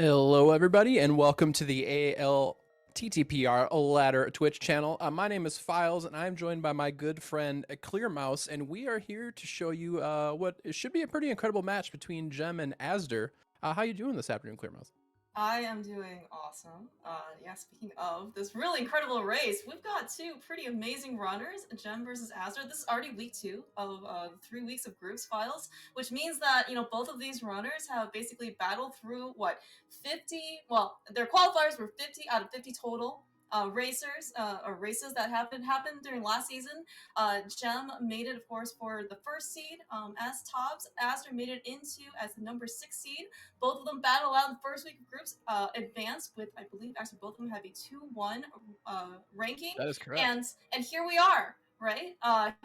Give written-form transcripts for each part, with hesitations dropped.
Hello, everybody, and welcome to the ALTTPR ladder Twitch channel. My name is Files, and I'm joined by my good friend Clear Mouse, and we are here to show you what should be a pretty incredible match between Gem and azder. How you doing this afternoon, Clear Mouse? I am doing awesome. Yeah, speaking of this really incredible race, we've got two pretty amazing runners, Gem versus azder. This is already week 2 of 3 weeks of groups files, which means that, both of these runners have basically battled through, 50? Well, their qualifiers were 50 out of 50 total. Races that happened during last season. Gem made it, of course, for the first seed as tops. azder made it into as the number 6 seed. Both of them battle out in the first week of groups, advanced with, I believe, actually both of them have a 2-1 ranking. That is correct. And here we are, right?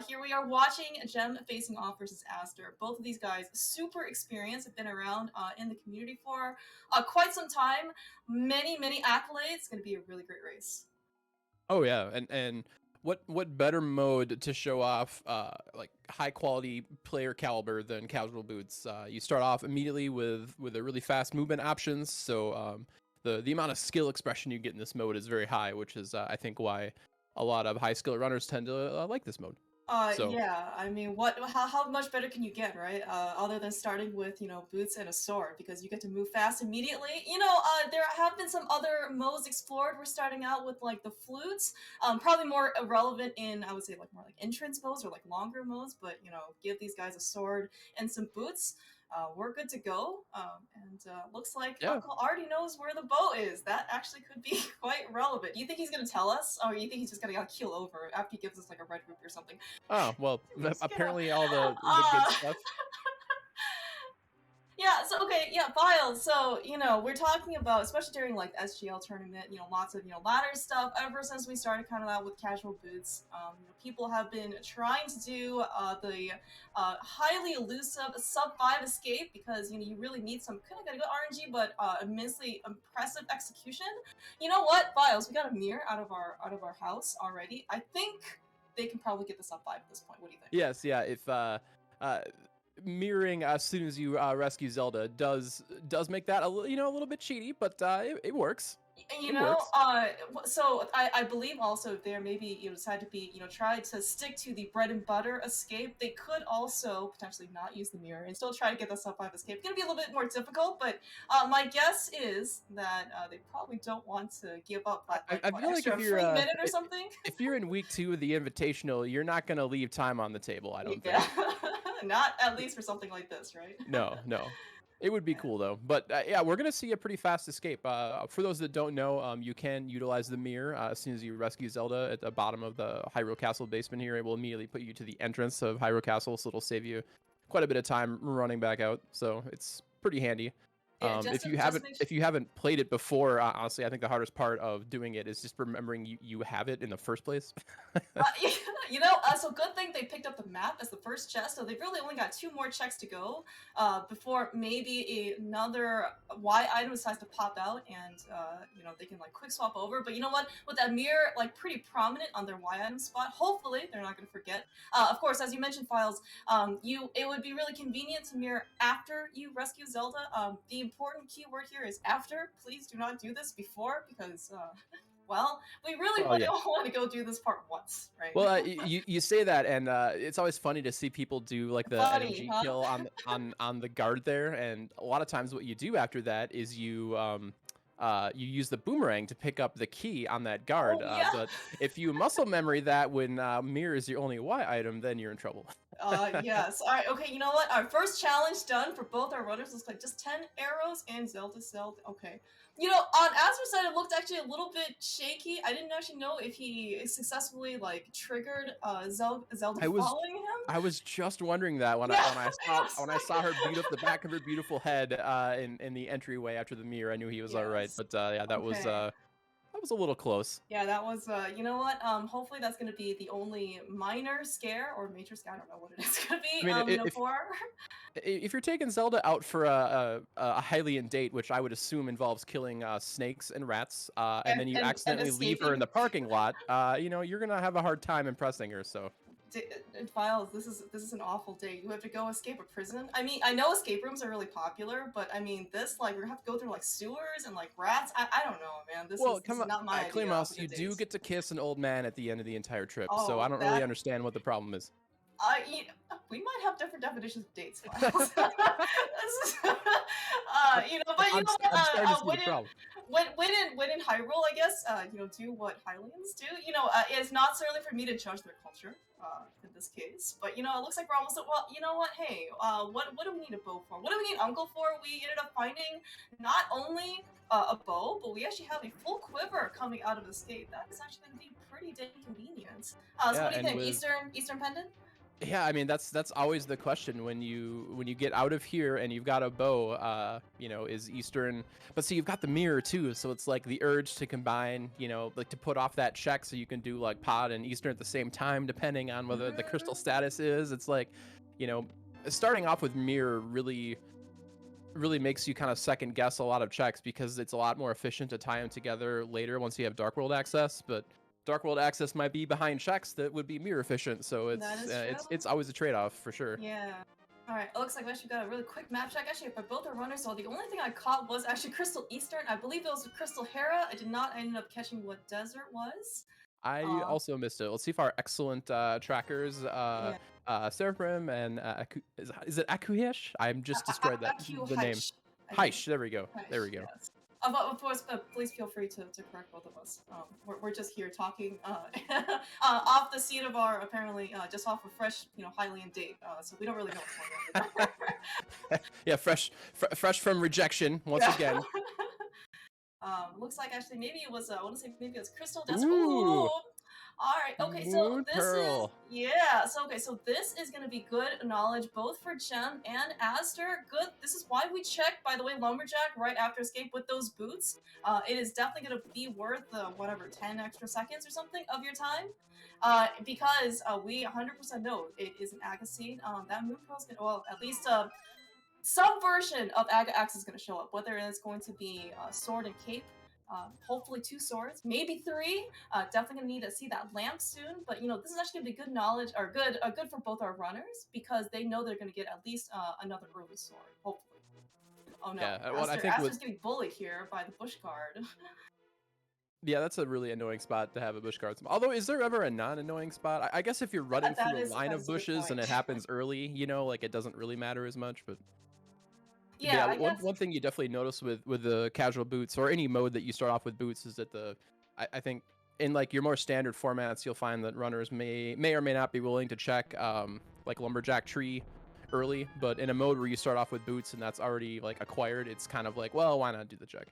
Here we are watching Gem facing off versus azder. Both of these guys, super experienced, have been around in the community for quite some time. Many accolades. It's going to be a really great race. Oh yeah, and what better mode to show off like high quality player caliber than casual boots? You start off immediately with a really fast movement options, so the amount of skill expression you get in this mode is very high, which is I think why a lot of high skill runners tend to like this mode. So Yeah, I mean, how much better can you get, right? Other than starting with, boots and a sword, because you get to move fast immediately. There have been some other modes explored. We're starting out with, like, the flutes, probably more relevant in, I would say, like, more like entrance modes or, like, longer modes, but, give these guys a sword and some boots. We're good to go. Looks like yeah. Uncle already knows where the boat is. That actually could be quite relevant. You think he's gonna tell us, or you think he's just gonna keel over after he gives us like a red rupee or something? Oh well, Just gonna, apparently all the good uh, stuff. yeah, so okay, yeah, files. So, we're talking about, especially during like the SGL tournament, lots of, ladder stuff. Ever since we started kind of out with casual boots, people have been trying to do the highly elusive sub 5 escape, because, you really need some kind of good RNG, but immensely impressive execution. You know what, files? We got a mirror out of our house already. I think they can probably get the sub 5 at this point. What do you think? Yes, yeah. If uh, mirroring as soon as you rescue Zelda does make that a little bit cheaty, but it works. It works. So I believe also if there maybe decide to be try to stick to the bread and butter escape, they could also potentially not use the mirror and still try to get the sub 5 escape. It's gonna be a little bit more difficult, but my guess is that they probably don't want to give up that, like, I feel like extra if you're free minute or something. if you're in week 2 of the Invitational, you're not gonna leave time on the table. I don't Yeah, think. not at least for something like this, right? No, no. It would be Yeah. cool though. But yeah, we're gonna see a pretty fast escape. For those that don't know, you can utilize the mirror as soon as you rescue Zelda at the bottom of the Hyrule Castle basement here. It will immediately put you to the entrance of Hyrule Castle, so it'll save you quite a bit of time running back out. So it's pretty handy. Yeah, If you just haven't to make if you haven't played it before, honestly, I think the hardest part of doing it is just remembering you have it in the first place. So good thing they picked up the map as the first chest, so they've really only got 2 more checks to go before maybe another Y item decides to pop out, and they can like quick swap over. But you know what? With that mirror like pretty prominent on their Y item spot, hopefully they're not going to forget. Of course, as you mentioned, files, it would be really convenient to mirror after you rescue Zelda. The important keyword here is after. Please do not do this before, because well, we really Well, yeah. want to go do this part once, right? Well, you say that, and it's always funny to see people do like the Funny, NMG huh? kill on the guard there, and a lot of times what you do after that is you use the boomerang to pick up the key on that guard. Oh yeah. But if you muscle memory that when mirror is your only Y item, then you're in trouble. Yes. All right. Okay. You know what? Our first challenge done for both our runners looks like just 10 arrows and Zelda. Okay. On Azra's side, it looked actually a little bit shaky. I didn't actually know if he successfully like triggered Zelda I was following him. I was just wondering that when I Yeah. when I saw Yes. when I saw her the back of her beautiful head in the entryway after the mirror, I knew he was all right. Yes. But yeah, Okay. that was a little close. Yeah, that was, you know what? Hopefully that's gonna be the only minor scare or major scare. I don't know what it is gonna I be. mean, if For. if you're taking Zelda out for a Hylian date, which I would assume involves killing snakes and rats, and then you And accidentally leave her in escaping. the parking lot, you're gonna have a hard time impressing her. So Files, this is an awful day. You have to go escape a prison. I mean, I know escape rooms are really popular, but I mean, this like we're gonna have to go through like sewers and like rats. I don't know, man. This Well, is this come is on, not my Clay idea of Mouse, a you good do date. get to kiss an old man at the end of the entire trip, so I Oh, don't really that understand what the problem is. you, we might have different definitions of dates, Files. This is, but you know what? I'm starting to see the problem. When in Hyrule, I guess, do what Hylians do. It's not necessarily for me to judge their culture, in this case. But it looks like we're almost. Well, you know what? Hey, what do we need a bow for? What do we need Uncle for? We ended up finding not only a bow, but we actually have a full quiver coming out of this gate. That is actually going to be pretty dang convenient. So Yeah, what do you and think? with Eastern pendant? yeah, I mean that's always the question when you get out of here and you've got a bow, is Eastern, but see you've got the mirror too, so it's like the urge to combine, like to put off that check so you can do like Pod and Eastern at the same time, depending on whether the crystal status is. It's like, you know, starting off with mirror really makes you kind of second guess a lot of checks because it's a lot more efficient to tie them together later once you have Dark World access, but Dark World access might be behind checks that would be mirror efficient, so That it's is uh, true. it's always a trade-off for sure. Yeah. All right. It looks like we actually got a really quick map check. Actually, for both our runners, so the only thing I caught was actually Crystal Eastern. I believe it was Crystal Hera. I did not end up catching what desert was. I Uh, also missed it. Let's see if our excellent trackers, yeah. Seraphim and is it Akuhish? I'm just destroyed that AQ the name. Heish, I think. Heish. There we go. There Heish, we go. yes. Of course, please feel free to correct both of us. We're just here talking off the seat of our apparently just off a fresh Hylian date. So we don't really know what's going on. Yeah, fresh from rejection once Yeah. again. Looks like actually maybe it was I want to say maybe it was Crystal Desert. Ooh, Ooh. All right. Okay. So Moon this is Pearl. yeah. So okay. So this is gonna be good knowledge both for Gem and Aster. Good. This is why we checked, by the way, Lumberjack right after escape with those boots. It is definitely gonna be worth whatever 10 extra seconds or something of your time. Because we 100% know it is an Agassiz. That Moon Pearl is gonna well at least some version of Aga Axe is going to show up, whether it's going to be sword and cape, hopefully 2 swords, maybe 3. Definitely going to need to see that lamp soon. But this is actually going to be good knowledge or good for both our runners because they know they're going to get at least another early sword, hopefully. Oh no, Yeah, well, I think Aster's getting bullied here by the bush guard. yeah, that's a really annoying spot to have a bush guard. Although, is there ever a non-annoying spot? I guess if you're running through a line that of is a good bushes and point. it happens early, like it doesn't really matter as much. But Yeah, yeah, I guess. one thing you definitely notice with the casual boots or any mode that you start off with boots is that I think in like your more standard formats you'll find that runners may or may not be willing to check like lumberjack tree early, but in a mode where you start off with boots and that's already like acquired, it's kind of like, well, why not do the check?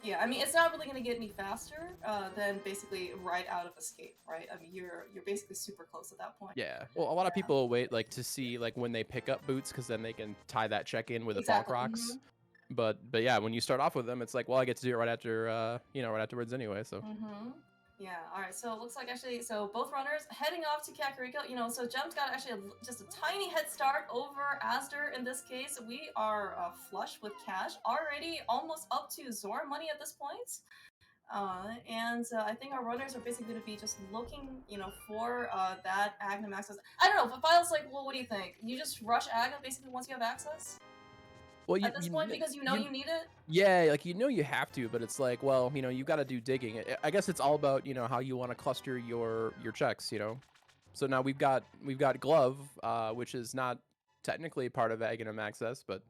Yeah, I mean, it's not really going to get any faster than basically right out of escape, right? I mean, you're basically super close at that point. Yeah. Well, a lot of people will wait like to see like when they pick up boots because then they can tie that check in with a Exactly. bonk rocks. But yeah, when you start off with them, it's like, well, I get to do it right after right afterwards anyway. So Yeah, all right. So it looks like actually, so both runners heading off to Kakariko. So Gem's got actually just a tiny head start over Asder in this case. We are flush with cash already, almost up to Zora money at this point. And I think our runners are basically going to be just looking, for that Agnum access. I don't know. If File's like, well, what do you think? You just rush Agna basically once you have access well, at this point because you need it. Yeah, like you have to, but it's like, well, you got to do digging. I guess it's all about how you want to cluster your checks. So now we've got glove, which is not technically part of Aghanim access, but.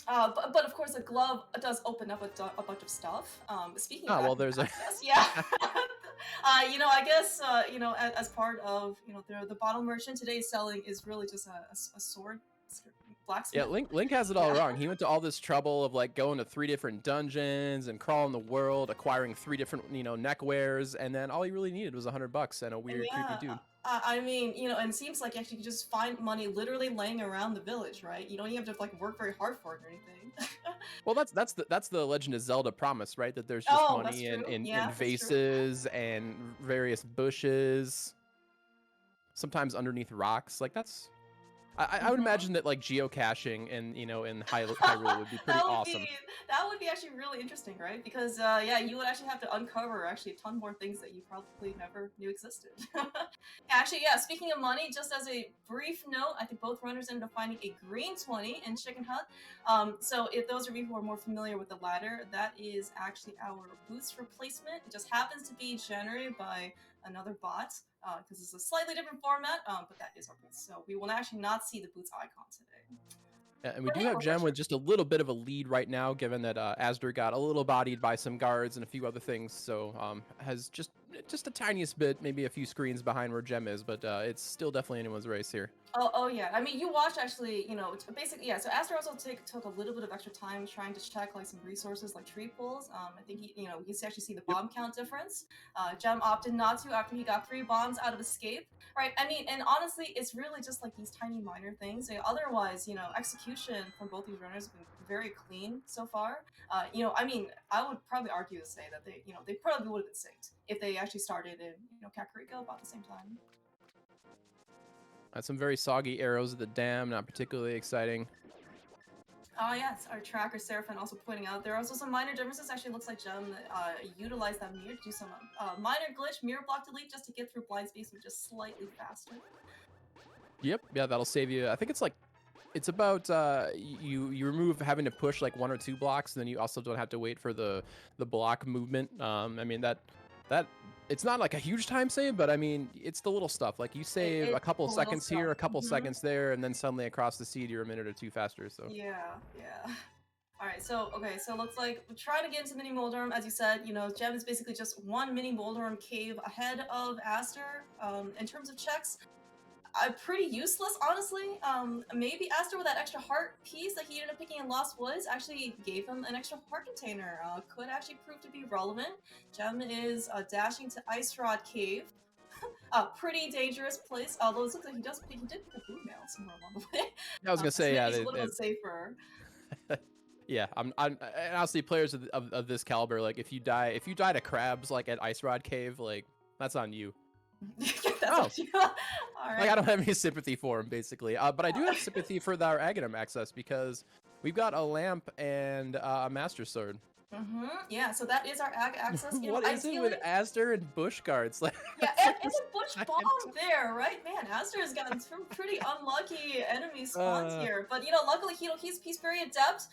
But of course, a glove does open up a bunch of stuff. Speaking of well, there's access, yeah. I guess as part of the bottle merchant today's selling is really just a sword blacksmith. Yeah, Link has it all wrong. He went to all this trouble of like going to 3 different dungeons and crawling the world, acquiring 3 different neck wears, and then all he really needed was $100 and a weird creepy dude. I mean, and it seems like actually you can just find money literally laying around the village, right? You don't even have to like work very hard for it or anything. Well, that's the Legend of Zelda promise, right? That there's just money in vases and various bushes, sometimes underneath rocks. Like that's I would imagine that like geocaching and in Hyrule would be pretty that would be awesome. that would be actually really interesting, right? Because yeah, you would actually have to uncover actually a ton more things that you probably never knew existed. Actually, yeah. Speaking of money, just as a brief note, I think both runners ended up finding a green 20 in Chicken Hut. So if those of you who are more familiar with the ladder, that is actually our boost replacement. It just happens to be generated by another bot because it's a slightly different format, but that is our boots. So we will actually not see the boots icon today. Yeah, and we But do hey, have what Gem about with just a little bit of a lead right now, given that Asder got a little bodied by some guards and a few other things, so has just the tiniest bit, maybe a few screens behind where Gem is, but it's still definitely anyone's race here. Oh yeah. I mean, you watch actually, basically, yeah. So Aster also took a little bit of extra time trying to check like some resources like tree pulls. I think you can actually see the Yep. bomb count difference. Jem opted not to after he got 3 bombs out of escape. Right. I mean, and honestly, it's really just like these tiny minor things. Otherwise, execution from both these runners have been very clean so far. I mean, I would probably argue to say that they probably would have been synced if they actually started in, Kakariko about the same time. Some very soggy arrows at the dam, not particularly exciting. Oh yes, our tracker Seraphim also pointing out there are also some minor differences. Actually, looks like Gem utilized that mirror to do some minor glitch, mirror block delete, just to get through blind space with just slightly faster. Yep, yeah, that'll save you. I think it's about you remove having to push like 1 or 2 blocks, and then you also don't have to wait for the block movement. I mean that it's not like a huge time save, but I mean it's the little stuff. Like you save a It's couple the little seconds stuff. here, a couple seconds there, and then suddenly across the seed you're a minute or 2 faster. So Yeah. All right, so okay, so looks like we're trying to get into mini Moldorm. As you said, Gem is basically just one mini Moldorm cave ahead of Aster. In terms of checks, pretty useless, honestly. Maybe Aster with that extra heart piece that he ended up picking in Lost Woods actually gave him an extra heart container. Could actually prove to be relevant. Gem is dashing to Ice Rod Cave. Pretty dangerous place. Although it looks like he did pick a blue mail somewhere along the way. yeah, I was gonna So say maybe it's a little bit safer. yeah, I'm and honestly players of this caliber, like if you die to crabs like at Ice Rod Cave, like that's on you. That's Oh, what you. All like right. I don't have any sympathy for him, basically. But I do have sympathy for our Aghanim access because we've got a lamp and a Master Sword. Yeah, so that is our ag access. What is it with Ideally, Asder and bush guards? Like, yeah, that's like and this the Butch giant. bomb there, right? Man, Aster has gotten some pretty unlucky enemy spawns Uh, here, but luckily he's very adept.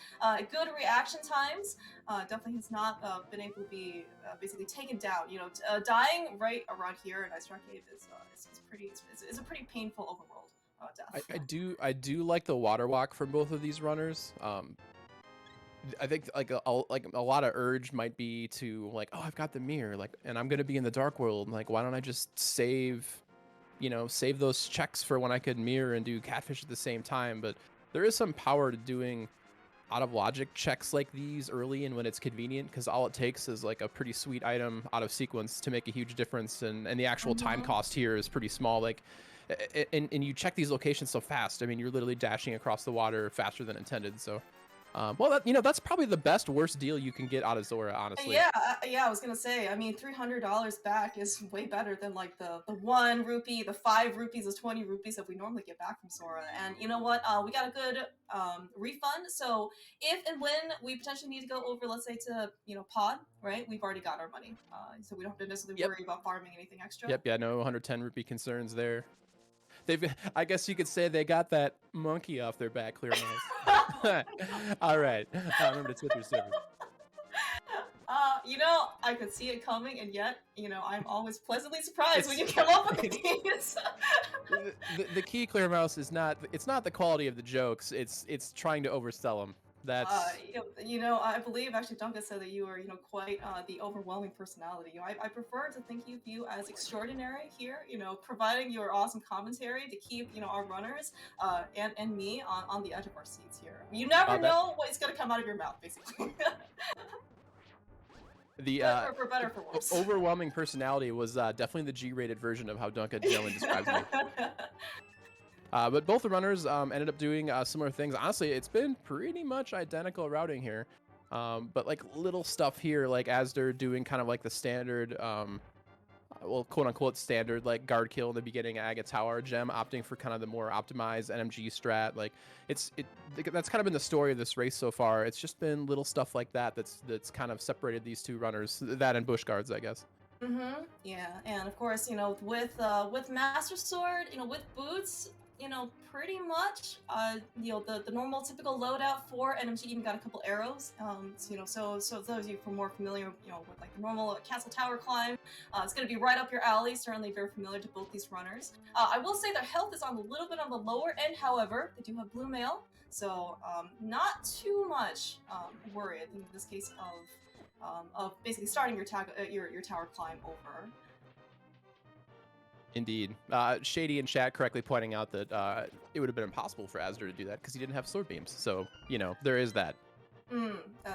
Good reaction times. Definitely has not been able to be basically taken down. Dying right around here in Ice Rock Cave is a pretty painful overworld death. I do like the water walk from both of these runners. I think like a lot of urge might be to like, oh, I've got the mirror, like, and I'm gonna be in the dark world. Like, why don't I just save those checks for when I could mirror and do catfish at the same time? But there is some power to doing out of logic checks like these early and when it's convenient, because all it takes is like a pretty sweet item out of sequence to make a huge difference, and the actual time cost here is pretty small. Like, and you check these locations so fast. I mean, you're literally dashing across the water faster than intended. So. Well, that's probably the best worst deal you can get out of Zora, honestly. Yeah, I was gonna say. I mean, $300 back is way better than like the 1 rupee, the 5 rupees, the 20 rupees that we normally get back from Zora. And you know what? We got a good refund. So if and when we potentially need to go over, let's say to Pod, right? We've already got our money, so we don't have to necessarily Yep. worry about farming anything extra. Yep. Yeah. No 110 rupee concerns there. I guess you could say they got that monkey off their back, clear mouse. All right. Remember to tip your servers. I could see it coming, and yet, I'm always pleasantly surprised when you come up with these. The key, clear mouse, is not the quality of the jokes. It's trying to oversell them. That's I believe actually Duncan said that you are quite the overwhelming personality. I prefer to think of you as extraordinary here. Providing your awesome commentary to keep our runners and me on the edge of our seats here. You never know what's gonna come out of your mouth, basically. The for better for worse. overwhelming personality was definitely the G-rated version of how Duncan generally describes me. But both the runners ended up doing similar things. Honestly, it's been pretty much identical routing here. But like little stuff here, like Asder doing kind of like the standard well, quote unquote standard like guard kill in the beginning, Aga Tower gem, opting for kind of the more optimized NMG strat. Like that's kind of been the story of this race so far. It's just been little stuff like that that's kind of separated these two runners, that and bush guards, I guess. Yeah, and of course, with Master Sword, with boots, pretty much, the normal typical loadout for NMG even got a couple arrows. So those of you who are more familiar, with like the normal castle tower climb, it's going to be right up your alley. Certainly very familiar to both these runners. I will say their health is on a little bit on the lower end. However, they do have blue mail, so not too much worry. I think in this case of basically starting your tower climb over. Indeed. Shady and chat correctly pointing out that it would have been impossible for azder to do that because he didn't have sword beams. So, there is that.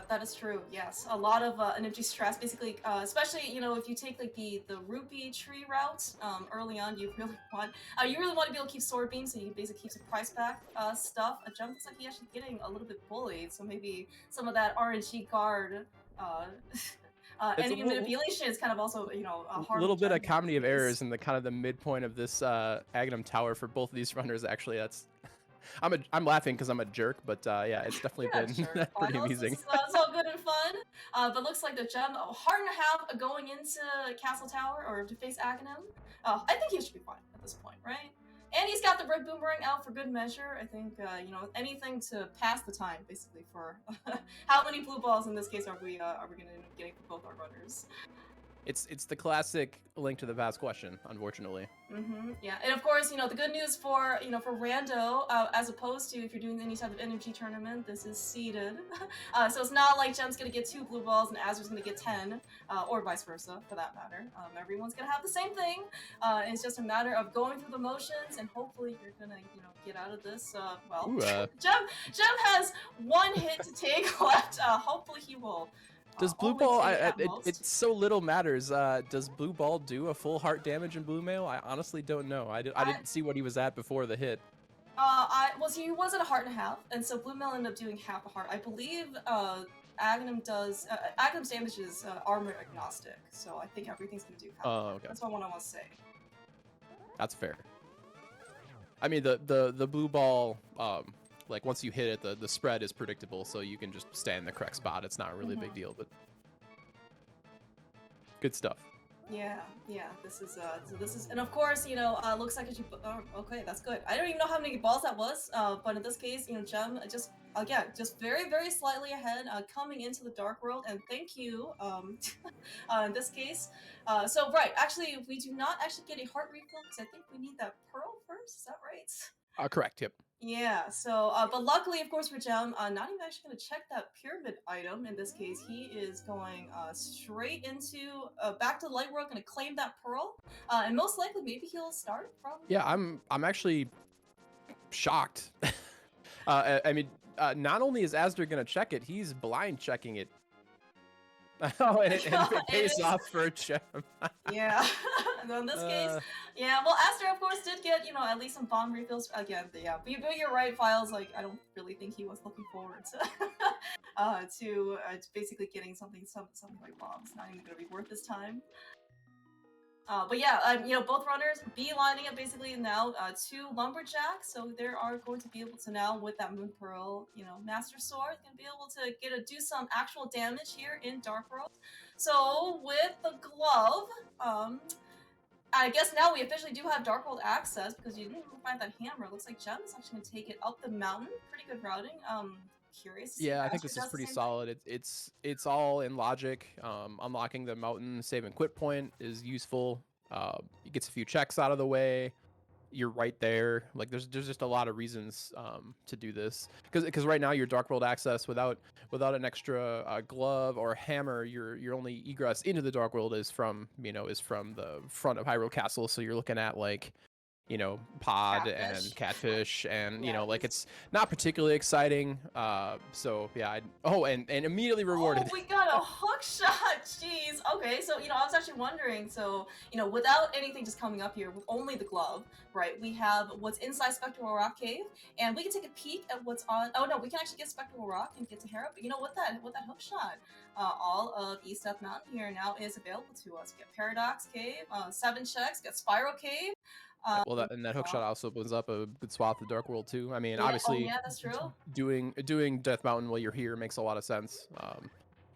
That is true. Yes, a lot of energy stress. Basically, especially if you take like the rupee tree route early on, you really want to be able to keep sword beams, so you can basically keep some price back stuff. Jump looks like he's actually getting a little bit bullied, so maybe some of that RNG guard. Enemy manipulation is kind of also a little bit of comedy of errors in the kind of the midpoint of this Aghanim Tower for both of these runners. Actually, that's I'm laughing because I'm a jerk, but yeah, it's definitely been pretty amusing. It's all good and fun, but looks like the gem heart and a half going into Castle Tower or to face Aghanim. I think he should be fine at this point, right? And he's got the red boomerang out for good measure. I think, anything to pass the time, basically, for how many blue balls in this case are we going to end up getting for both our runners. It's the classic Link to the Past question, unfortunately. Yeah, and of course, the good news for for Rando, as opposed to if you're doing any type of energy tournament, this is seeded, so it's not like Gem's gonna get 2 blue balls and Azer's gonna get 10, or vice versa for that matter. Everyone's gonna have the same thing. It's just a matter of going through the motions, and hopefully you're gonna get out of this. Well, Gem has 1 hit to take left. Hopefully he will. Does blue ball? It's so little matters. Does blue ball do a full heart damage in blue mail? I honestly don't know. I didn't see what he was at before the hit. He was at a heart and a half, and so blue mail ended up doing half a heart. I believe Aghanim does. Aghanim's damage is armor agnostic, so I think everything's gonna do half. Oh, okay. That's what I want to say. That's fair. I mean, the blue ball. Like once you hit it, the spread is predictable, so you can just stay in the correct spot. It's not really a big deal, but good stuff. Yeah. This is, and of course, looks like okay, that's good. I don't even know how many balls that was, but in this case, Gem just very, very slightly ahead, coming into the dark world, and thank you, in this case. So right, actually, we do not actually get a heart refill because I think we need that pearl first. Is that right? Correct. Yep. Yeah, so, but luckily, of course, for Gem, not even actually going to check that pyramid item. In this case, he is going straight into, back to the light world, going to claim that pearl, and most likely, maybe he'll start from... Yeah, I'm actually shocked. I mean, not only is azder going to check it, he's blind checking it. Oh, and it pays off for Gem. Yeah. So in this case, yeah. Well, azder, of course, did get at least some bomb refills again. Yeah, but you're right, Files. Like, I don't really think he was looking forward to basically getting something like bombs. Not even gonna be worth his time. But yeah, both runners beelining it basically now to Lumberjack, so they are going to be able to now, with that Moon Pearl, Master Sword, going to be able to do some actual damage here in Dark World. So with the glove, I guess now we officially do have Dark World access because you didn't find that hammer. It looks like Gem is actually going to take it up the mountain. Pretty good routing. Curious. Yeah, I think this is pretty solid. It's all in logic. Unlocking the mountain save and quit point is useful. It gets a few checks out of the way. You're right there. Like there's just a lot of reasons to do this because right now your Dark World access without an extra glove or hammer, your only egress into the Dark World is from the front of Hyrule Castle. So you're looking at like pod and catfish and like it's not particularly exciting. So yeah, and immediately rewarded. Oh, we got a hook shot. Jeez. Okay, so I was actually wondering, so without anything just coming up here, with only the glove, right, we have what's inside Spectral Rock Cave, and we can take a peek at what's on. Oh no, we can actually get Spectral Rock and get to Hera, but with that hook shot, all of East Death Mountain here now is available to us. We get Paradox Cave, 7 checks, get Spiral Cave. Yeah, well, that hook shot Well, also opens up a good swath of Dark World too. I mean, yeah. Oh, obviously, yeah, that's true. doing Death Mountain while you're here makes a lot of sense.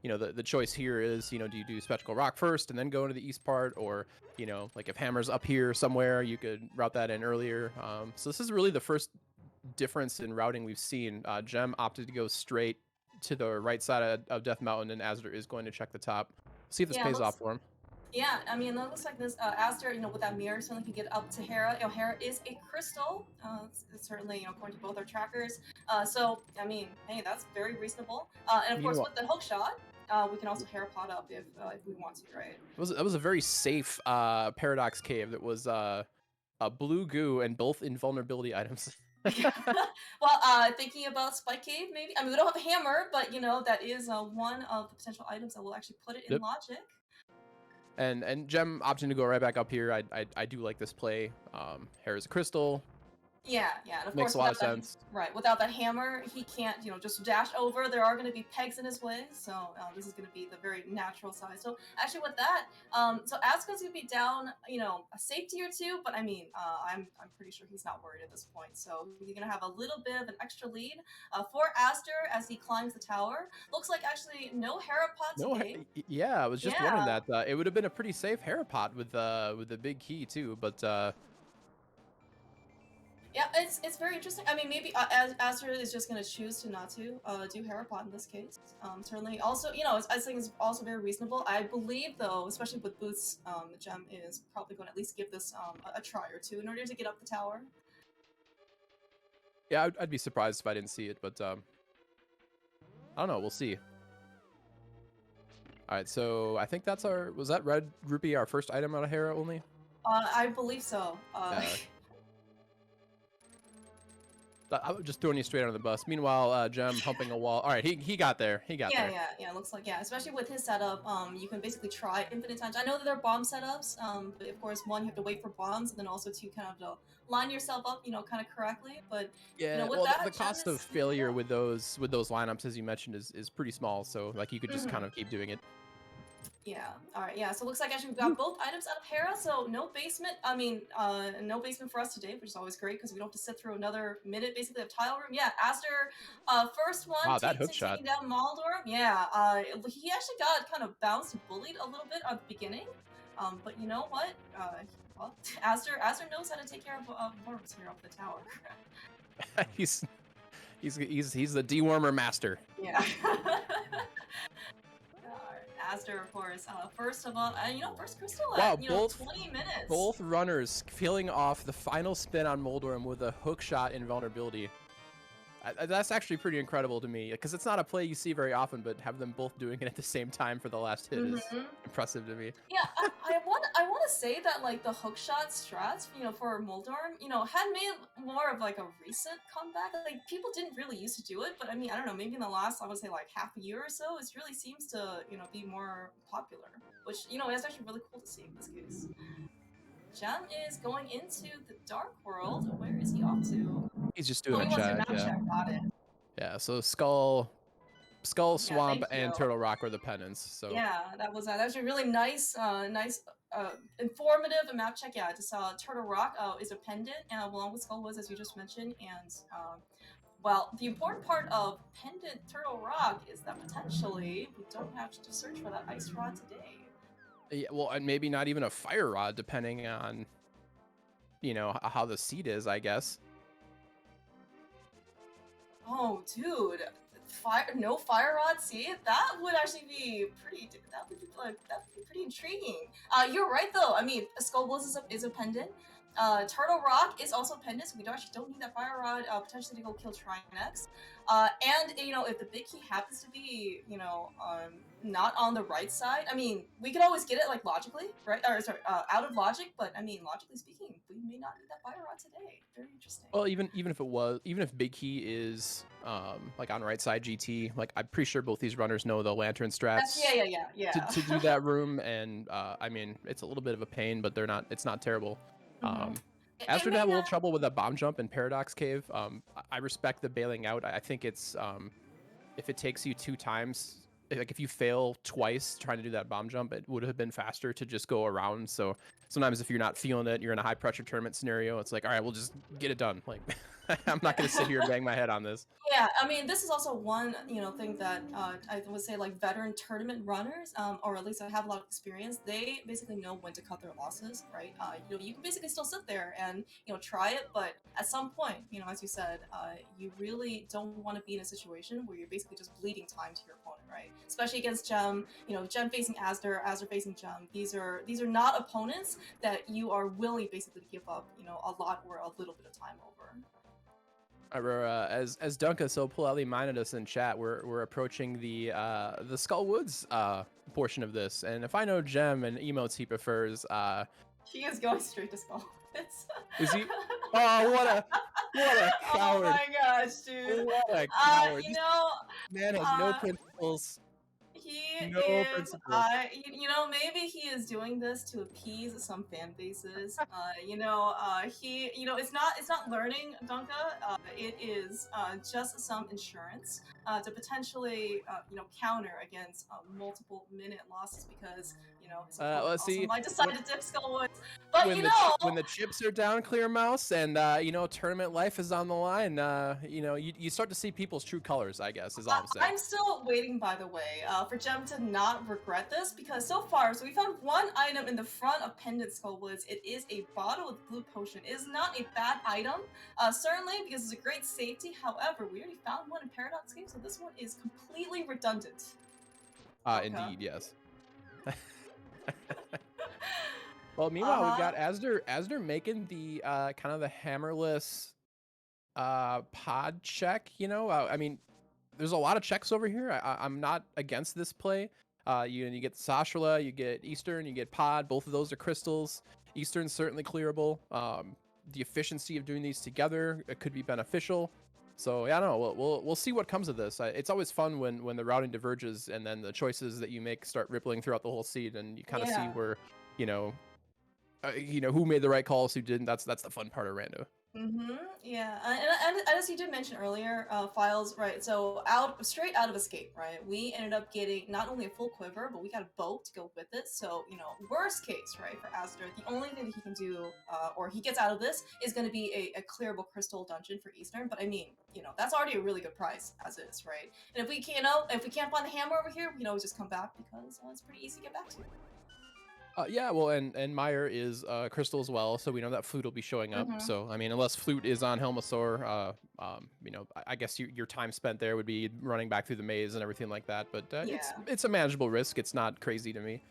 You know, the choice here is, you know, do you do Spectacle Rock first and then go into the east part, or, you know, like if Hammer's up here somewhere, you could route that in earlier. So this is really the first difference in routing we've seen. Gem opted to go straight to the right side of Death Mountain, and Azder is going to check the top. See if this Yeah, pays off for him. yeah, I mean, it looks like this Aster, with that mirror, certainly can get up to Hera. Hera is a crystal, it's certainly, according to both our trackers. So, I mean, hey, that's very reasonable. And of course, Meanwhile, with the hook shot, we can also Hera pot up if we want to, right? that was a very safe Paradox Cave that was a blue goo and both invulnerability items. Well, thinking about Spike Cave, maybe. I mean, we don't have a hammer, but that is one of the potential items that will actually put it in Yep. logic. And Gem opting to go right back up here. I do like this play. Hera's a crystal. Yeah, and of Makes course, a lot of sense. without the hammer, he can't, just dash over. There are going to be pegs in his way, so this is going to be the very natural side. So actually, with that, so Asuka's going to be down, a safety or two, but I mean, I'm pretty sure he's not worried at this point. So he's going to have a little bit of an extra lead for Aster as he climbs the tower. Looks like actually no Hera pot No, today. yeah, I was just wondering Yeah. that. It would have been a pretty safe Hera pot with the big key too, but Yeah, it's very interesting. I mean, maybe Aster is just going to choose to not to do Harapot in this case. Certainly, also, I think it's also very reasonable. I believe, though, especially with Boots, the Gem is probably going to at least give this a try or two in order to get up the tower. yeah, I'd be surprised if I didn't see it, but I don't know. We'll see. All right, so I think that's was that red rupee our first item out of Hera only? I believe so. I'm just throwing you straight under the bus. Meanwhile, Gem humping a wall. All right, he got there. He got there. Yeah. Looks like especially with his setup, you can basically try infinite times. I know that there are bomb setups, but of course, one you have to wait for bombs, and then also two kind of to line yourself up, kind of correctly. But Yeah, with well, that, the Gem cost of is failure with those lineups, as you mentioned, is pretty small. So like you could just kind of keep doing it. Yeah. All right. Yeah. So it looks like actually we've got both items out of Hera. So no basement. I mean, no basement for us today, which is always great because we don't have to sit through another minute basically of tile room. Yeah. Aster, first one Wow, that hook shot. taking down Maldor. Yeah. He actually got kind of bounced and bullied a little bit at the beginning. But you know what? Well, Aster knows how to take care of worms here up the tower. he's the dewormer master. Yeah. Aster, of course. First of all, first crystal at, Wow, 20 minutes. Both runners feeling off the final spin on Moldorm with a hook shot invulnerability. That's actually pretty incredible to me, because it's not a play you see very often, but have them both doing it at the same time for the last hit is impressive to me. Yeah, I want to say that like the hookshot strats, for Moldorm, had made more of like a recent comeback. Like people didn't really used to do it, but I mean, I don't know, maybe in the last, I would say like half a year or so, it really seems to be more popular, which is actually really cool to see in this case. Gem is going into the Dark World. Where is he off to? He's just doing he a wants to check. map Yeah. check. Got it. Yeah. So Skull, Swamp, thank and you. Turtle Rock are the penance. So Yeah, that was actually really nice, informative map check. Yeah, I just saw Turtle Rock is a pendant, along with Skull Woods, as you just mentioned, and well, the important part of pendant Turtle Rock is that potentially we don't have to search for that ice rod today. yeah, well, and maybe not even a fire rod, depending on how the seed is, I guess. Oh, dude. No fire rod. See, that would actually be pretty. That would be pretty intriguing. You're right though. I mean, Skull Woods is a pendant. Turtle Rock is also a pendant, so we don't need that fire rod potentially to go kill Trinex. And if the big key happens to be not on the right side, I mean, we could always get it like logically, right? Or sorry, out of logic. But I mean, logically speaking, we may not need that fire rod today. Very interesting. Well, even if Big Key is like on right side GT, like I'm pretty sure both these runners know the lantern strats. Yeah. To do that room, and I mean, it's a little bit of a pain, but it's not terrible. Aster had a little trouble with that bomb jump in Paradox Cave. I respect the bailing out. I think it's if it takes you 2 times like if you fail twice trying to do that bomb jump, it would have been faster to just go around. So sometimes if you're not feeling it, you're in a high pressure tournament scenario, it's like, all right, we'll just get it done. Like I'm not gonna sit here and bang my head on this. Yeah, I mean, this is also one, thing that I would say like veteran tournament runners, or at least I have a lot of experience. They basically know when to cut their losses, right? You can basically still sit there and try it, but at some point, as you said, you really don't want to be in a situation where you're basically just bleeding time to your opponent, right? Especially against Gem, Gem facing azder, azder facing Gem. These are not opponents that you are willing basically to give up, a lot or a little bit of time over. Aurora, as Duncan so politely minded us in chat, we're approaching the Skull Woods portion of this, and if I know Gem and emotes he prefers, He is going straight to Skull. is he? Oh, what a Oh coward! my gosh, dude. What a coward! You This know, man has no uh, principles. he No is. principles. Maybe he is doing this to appease some fan bases. It's not learning, Dunka. It is just some insurance to potentially, counter against multiple minute losses because his opponent Let's also see. might decide to dip Skullwoods. But When the chips are down, Clear Mouse, and tournament life is on the line, you start to see people's true colors, I guess, is all I'm saying. I'm still waiting, by the way, for Gem to not regret this because so we found one item in the front of Pendant Skullwoods. It is a bottle with blue potion. It is not a bad item, certainly because it's a great safety. However, we already found one in Paradox Cave, so this one is completely redundant. Okay. Indeed, yes. Well, meanwhile, we've got Asder making the kind of the hammerless pod check. I mean, there's a lot of checks over here. I'm not against this play. You get Sashula, you get Eastern, you get pod. Both of those are crystals. Eastern's certainly clearable. The efficiency of doing these together, it could be beneficial. So yeah, I don't know. We'll see what comes of this. It's always fun when the routing diverges and then the choices that you make start rippling throughout the whole seed, and you kind of see where who made the right calls, who didn't. That's the fun part of Rando. Yeah, and as you did mention earlier, files, right? So straight out of Escape, right? We ended up getting not only a full quiver, but we got a bow to go with it. So worst case, right, for Astor, the only thing that he can do, or he gets out of this, is going to be a clearable crystal dungeon for Eastern. But I mean, that's already a really good price as is, right? And if we can't find the hammer over here, we can always just come back because it's pretty easy to get back to. Yeah, well, and Meyer is crystal as well, so we know that flute will be showing up. So I mean, unless flute is on Helmasaur, I guess your time spent there would be running back through the maze and everything like that. But it's a manageable risk. It's not crazy to me.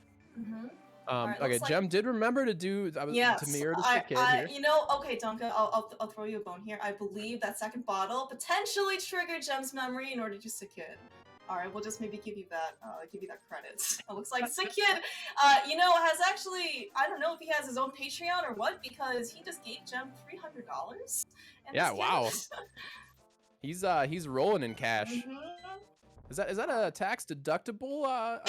Right, okay, Gem did remember to do to mirror the kid here. Okay, Donka, I'll throw you a bone here. I believe that second bottle potentially triggered Gem's memory in order to sick kid. All right, we'll just maybe give you that credit. It looks like sick kid, has actually, I don't know if he has his own Patreon or what, because he just gave Gem $300. Yeah, wow. He's rolling in cash. Is that a tax deductible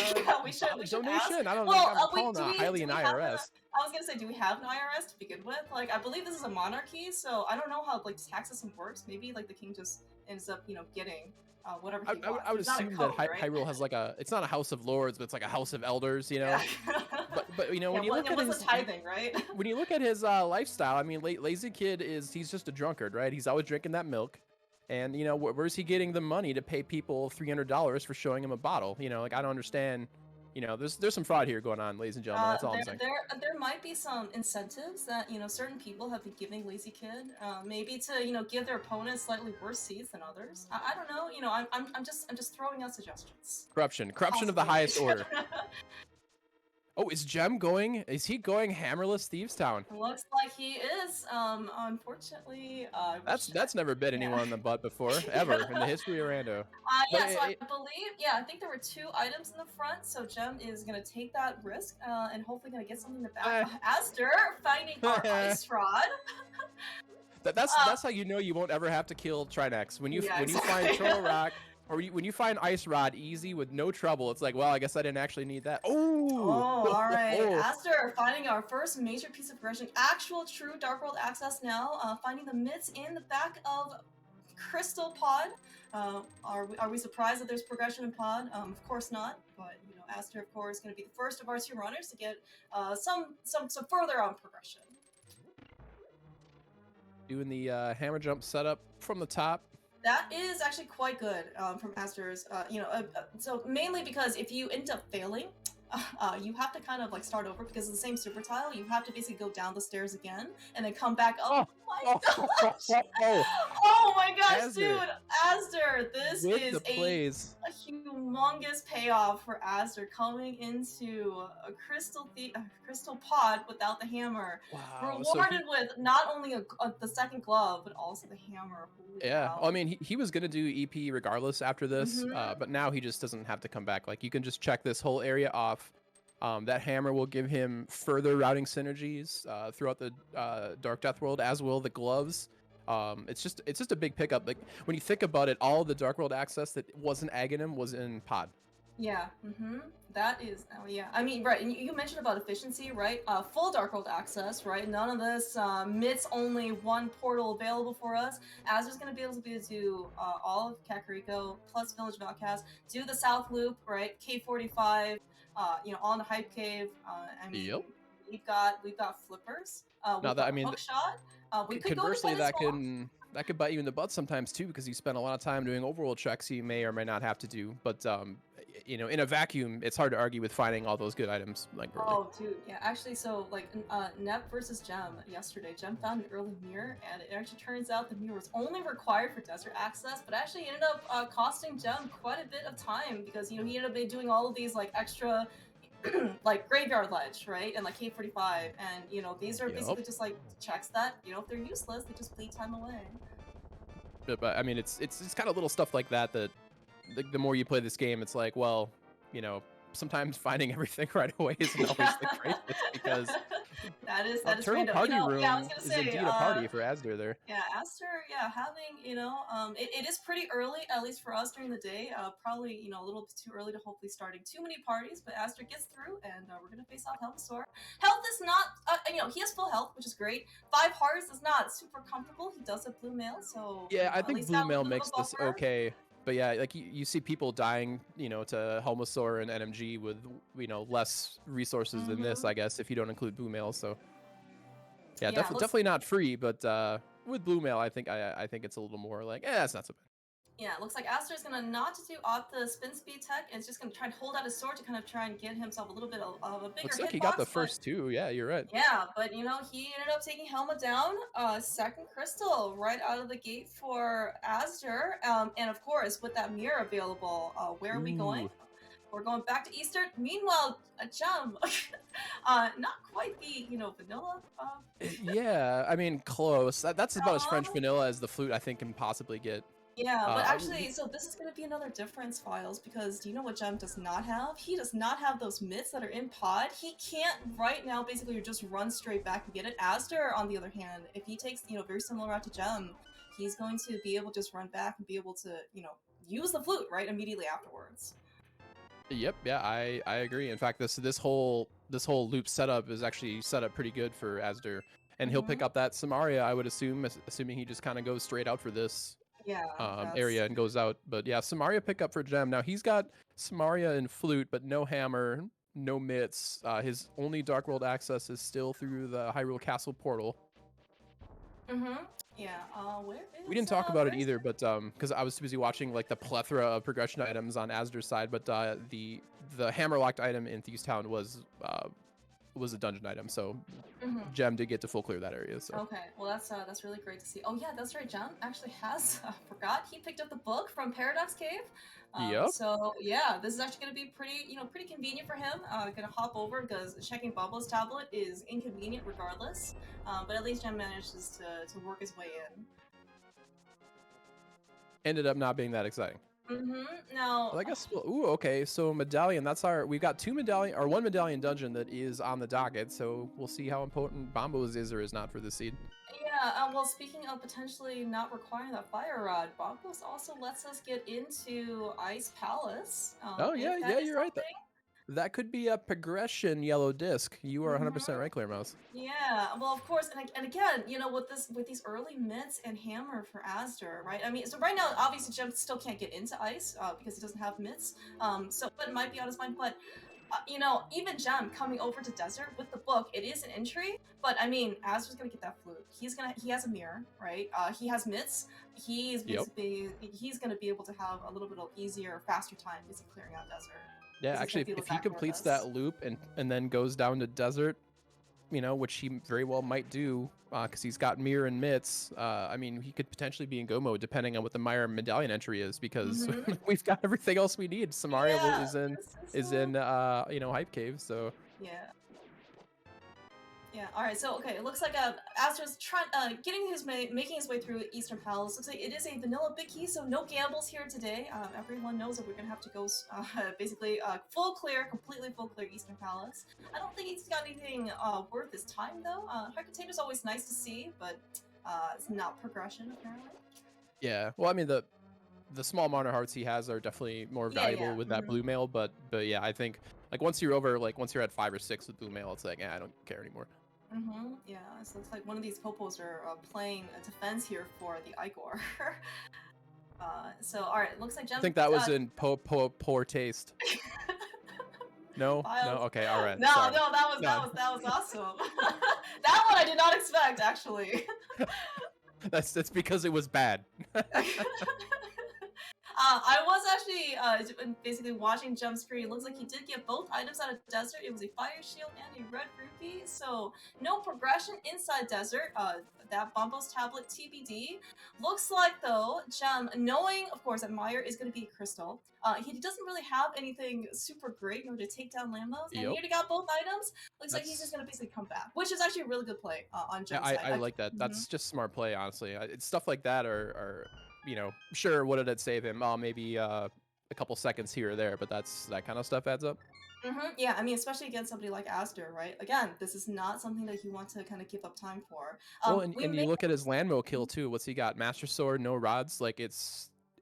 we should donation? ask. I don't think I'm calling that highly an IRS. I was gonna say, do we have an IRS to begin with? Like, I believe this is a monarchy, so I don't know how like tax system works. Maybe like the king just ends up, getting whatever he wants. I would assume that Hyrule has like it's not a House of Lords, but it's like a House of Elders, Yeah. but when you look at his tithing, right? When you look at his lifestyle, I mean, Lazy Kid he's just a drunkard, right? He's always drinking that milk. And where's he getting the money to pay people $300 for showing him a bottle? Like I don't understand. There's some fraud here going on, ladies and gentlemen. That's all I'm saying. There might be some incentives that certain people have been giving Lazy Kid, maybe to give their opponents slightly worse seeds than others. I don't know. I'm just throwing out suggestions. Corruption of the highest order. Oh, is Gem going? Is he going hammerless Thieves Town? Looks like he is. Unfortunately, that's never bit anyone in the butt before, ever in the history of Rando. I believe, I think there were 2 items in the front, so Gem is gonna take that risk and hopefully gonna get something in the back. Astor finding our ice rod. That's how you won't ever have to kill Trinex when you find Troll Rock. Or when you find Ice Rod easy with no trouble, it's like, well, I guess I didn't actually need that. Oh, all right. Astor finding our first major piece of progression. Actual true Dark World access now. Finding the mitts in the back of Crystal Pod. Are we surprised that there's progression in Pod? Of course not. But you know, Aster, of course, is going to be the first of our two runners to get some further on progression. Doing the hammer jump setup from the top. That is actually quite good from Aster's. So mainly because if you end up failing, you have to kind of like start over because it's the same super tile. You have to basically go down the stairs again and then come back up. Oh, My oh, gosh! oh, Oh my gosh, Azder. dude! Azder, this with is the plays. a humongous payoff for Azder coming into a crystal pod without the hammer. Wow. Rewarded with not only the second glove, but also the hammer. Holy Yeah, cow. well, I mean, he was gonna do EP regardless after this, Mhm. but now he just doesn't have to come back. Like you can just check this whole area off. That hammer will give him further routing synergies throughout the Dark Death world, as will the gloves. It's just a big pickup. Like when you think about it, all the Dark World access that wasn't Aghanim was in Pod. Yeah. That is. Oh yeah. I mean, right. And you mentioned about efficiency, right? Full Dark World access, right? None of this myths. Only one portal available for us. Azur's gonna be able to do all of Kakariko plus Village of Outcast. Do the South Loop, right? K45. On the Hype Cave. I mean, Yep. we've got flippers. Now We've that I got mean, hook shot. We could go conversely, defend that could bite you in the butt sometimes too, because you spend a lot of time doing overworld checks you may or may not have to do. But in a vacuum, it's hard to argue with finding all those good items like early. Oh, dude, yeah. Actually, so like Nep versus Gem yesterday, Gem found an early mirror, and it actually turns out the mirror was only required for desert access, but actually ended up costing Gem quite a bit of time because he ended up doing all of these like extra like graveyard ledge, right? And like K45, and these are basically just like checks that if they're useless, they just bleed time away. But I mean, it's kind of little stuff like that that the more you play this game, it's like, well, sometimes finding everything right away isn't always the greatest because that is Eternal random. Party Room Yeah, I was gonna is say, indeed a party for Azder there. Yeah, Aster, yeah, having, it is pretty early, at least for us during the day. Probably, a little bit too early to hopefully starting too many parties, but Aster gets through, and we're gonna face off Helmasaur. Health is not, he has full health, which is great. 5 hearts is not super comfortable. He does have blue mail, so Yeah, I at think least blue have a mail little bit makes of a this buffer. okay. But yeah, like you see people dying, to Helmasaur and NMG with, less resources than this, I guess, if you don't include blue mail. So yeah, definitely not free, but with blue mail, I think it's a little more like, it's not so bad. Yeah, it looks like Aster's gonna not to do opt the spin speed tech, and it's just gonna try and hold out his sword to kind of try and get himself a little bit of a bigger Looks like hitbox. he got the first two. Yeah, you're right. Yeah, but he ended up taking Helma down. Second crystal right out of the gate for Azder. And of course, with that mirror available, where are we going? We're going back to Eastern. Meanwhile, a Gem, not quite the vanilla. Yeah, I mean close. That's about as French vanilla as the flute I think can possibly get. Yeah, but actually, so this is going to be another difference, Files, because do you know what Gem does not have? He does not have those myths that are in Pod. He can't right now basically just run straight back and get it. Azder, on the other hand, if he takes, very similar route to Gem, he's going to be able to just run back and be able to, use the flute, right, immediately afterwards. Yep, yeah, I agree. In fact, this whole loop setup is actually set up pretty good for Azder. And he'll pick up that Samaria, I would assume, assuming he just kind of goes straight out for this area and goes out. But yeah, Samaria pickup for Gem. Now he's got Samaria and flute, but no hammer, no mitts. His only Dark World access is still through the Hyrule Castle portal. Yeah. Where is? We didn't talk about it either, but because I was too busy watching like the plethora of progression items on Azder's side. But the hammer locked item in Thieves Town was a dungeon item, so Gem did get to full clear that area. So okay, well that's really great to see. Oh yeah, that's right. Gem actually has forgot he picked up the book from Paradox Cave. Yep. So yeah, this is actually going to be pretty convenient for him. Gonna hop over because checking Bubbles tablet is inconvenient regardless. But at least Gem manages to work his way in. Ended up not being that exciting. Now, well, I guess. Ooh, okay. So medallion. We've got one medallion dungeon that is on the docket. So we'll see how important Bombo's is or is not for this seed. Yeah. Well, speaking of potentially not requiring that fire rod, Bombos also lets us get into Ice Palace. Oh yeah, you're right. That could be a progression yellow disc. You are 100% Hmm. right, Clear Mouse. Yeah, well, of course, and again, with these early mitts and hammer for Asder, right? I mean, so right now, obviously, Jem still can't get into ice because he doesn't have mitts. So but it might be on his mind, but even Jem coming over to desert with the book, it is an entry. But I mean, Asder's gonna get that flute. He has a mirror, right? He has mitts. Yep. He's gonna be able to have a little bit of easier, faster time basically clearing out desert Yeah, because he's gonna actually, be able if to he backdoor completes that this. loop and then goes down to desert, which he very well might do, because he's got mirror and mitts. I mean, he could potentially be in go mode depending on what the Meyer medallion entry is, because Mm-hmm. we've got everything else we need. Samaria Yeah, this is is in hype cave, so yeah. Yeah. All right. So okay, it looks like Astra's trying making his way through Eastern Palace. Looks like it is a vanilla big key, so no gambles here today. Everyone knows that we're gonna have to go basically full clear, completely full clear Eastern Palace. I don't think he's got anything worth his time though. Heart Container's always nice to see, but it's not progression apparently. yeah. Well, I mean, the small Marner hearts he has are definitely more Yeah. Yeah. valuable with that blue mail, but yeah, I think like once you're at 5 or 6 with blue mail, it's like, I don't care anymore. Mm-hmm. Yeah. So it's like one of these popos are playing a defense here for the Igor. So all right, it looks like I Gem think that was in poor taste. No, no, Files. okay, all right, No, sorry. no, No, that was awesome. That one I did not expect actually. that's because it was bad. I was actually basically watching jump screen. It looks like he did get both items out of desert. It was a fire shield and a red rupee. So no progression inside desert. That Bombos tablet TBD. Looks like though, Gem, knowing of course that Meyer is going to be a crystal. He doesn't really have anything super great in order to take down Lambos, and he Yep. already got both items. Looks like he's just That's going to basically come back, which is actually a really good play on yeah, Gem's side. I like that. Mhm. That's just smart play, honestly. It's stuff like that are sure, what did it save him? Oh, maybe a couple seconds here or there, but that kind of stuff adds up. Yeah, I mean, especially against somebody like Aster, right? Again, this is not something that you want to kind of give up time for. Well, We and may you look at his landmo kill too. What's he got? Master sword, no rods. Like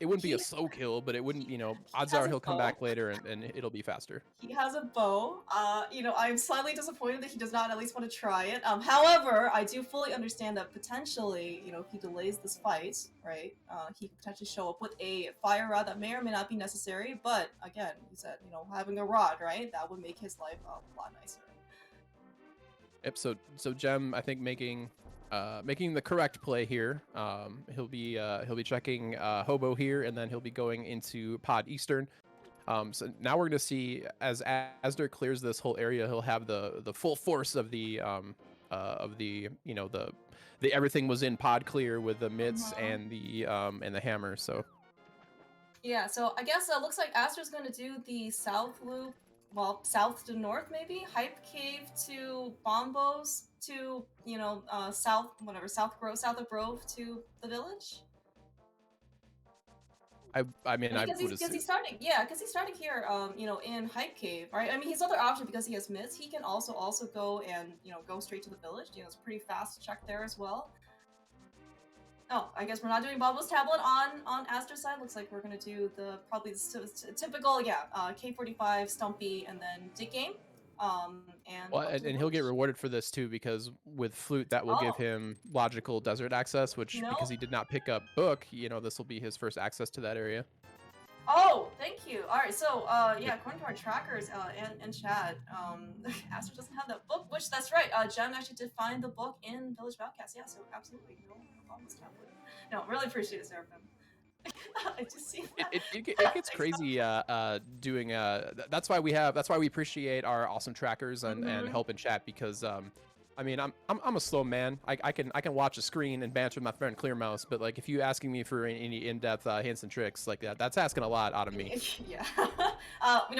it wouldn't be a he slow kill, but it wouldn't. he Odds has are a he'll come bow. back later and it'll be faster. He has a bow. I'm slightly disappointed that he does not at least want to try it. However, I do fully understand that potentially, if he delays this fight, right, he could potentially show up with a fire rod that may or may not be necessary. But again, he said, having a rod, right, that would make his life a lot nicer. Yep. So Gem, I think making the correct play here. He'll be checking Hobo here, and then he'll be going into Pod Eastern. So now we're gonna see as Asder clears this whole area, he'll have the full force of the the everything was in pod clear with the mitts Mhm. and the hammer. So Yeah, so I guess it looks like Astra's going to do the south loop, well, south to north maybe, Hype Cave to Bombos to, south, whatever, south of Grove to the village. I mean, And I would because assume. he's starting here, in Hype Cave, right? I mean, his other option because he has mitts, he can also go and go straight to the village. It's pretty fast check there as well. Oh, I guess we're not doing Bobo's tablet on Aster's side. Looks like we're gonna do probably the typical, K45 Stumpy and then Dig Game, and Well, up to the and he'll get village. rewarded for this too, because with flute that will give Oh him logical desert access, which because no! he did not pick up book, this will be his first access to that area. Oh, thank you. All right, so Yep. according to our trackers and chat, Aster doesn't have that book, which that's right. Jem actually did find the book in Village Outcast. Yeah, so absolutely no Bobo's tablet. No, really appreciate it, Seraphim. I just see It, that. it, it, it gets Thanks, crazy doing that's why we appreciate our awesome trackers and Mhm. help in chat, because I mean, I'm a slow man. I can watch a screen and banter with my friend Clear Mouse, but like if you asking me for any in-depth hints and tricks like that's asking a lot out of me. Yeah.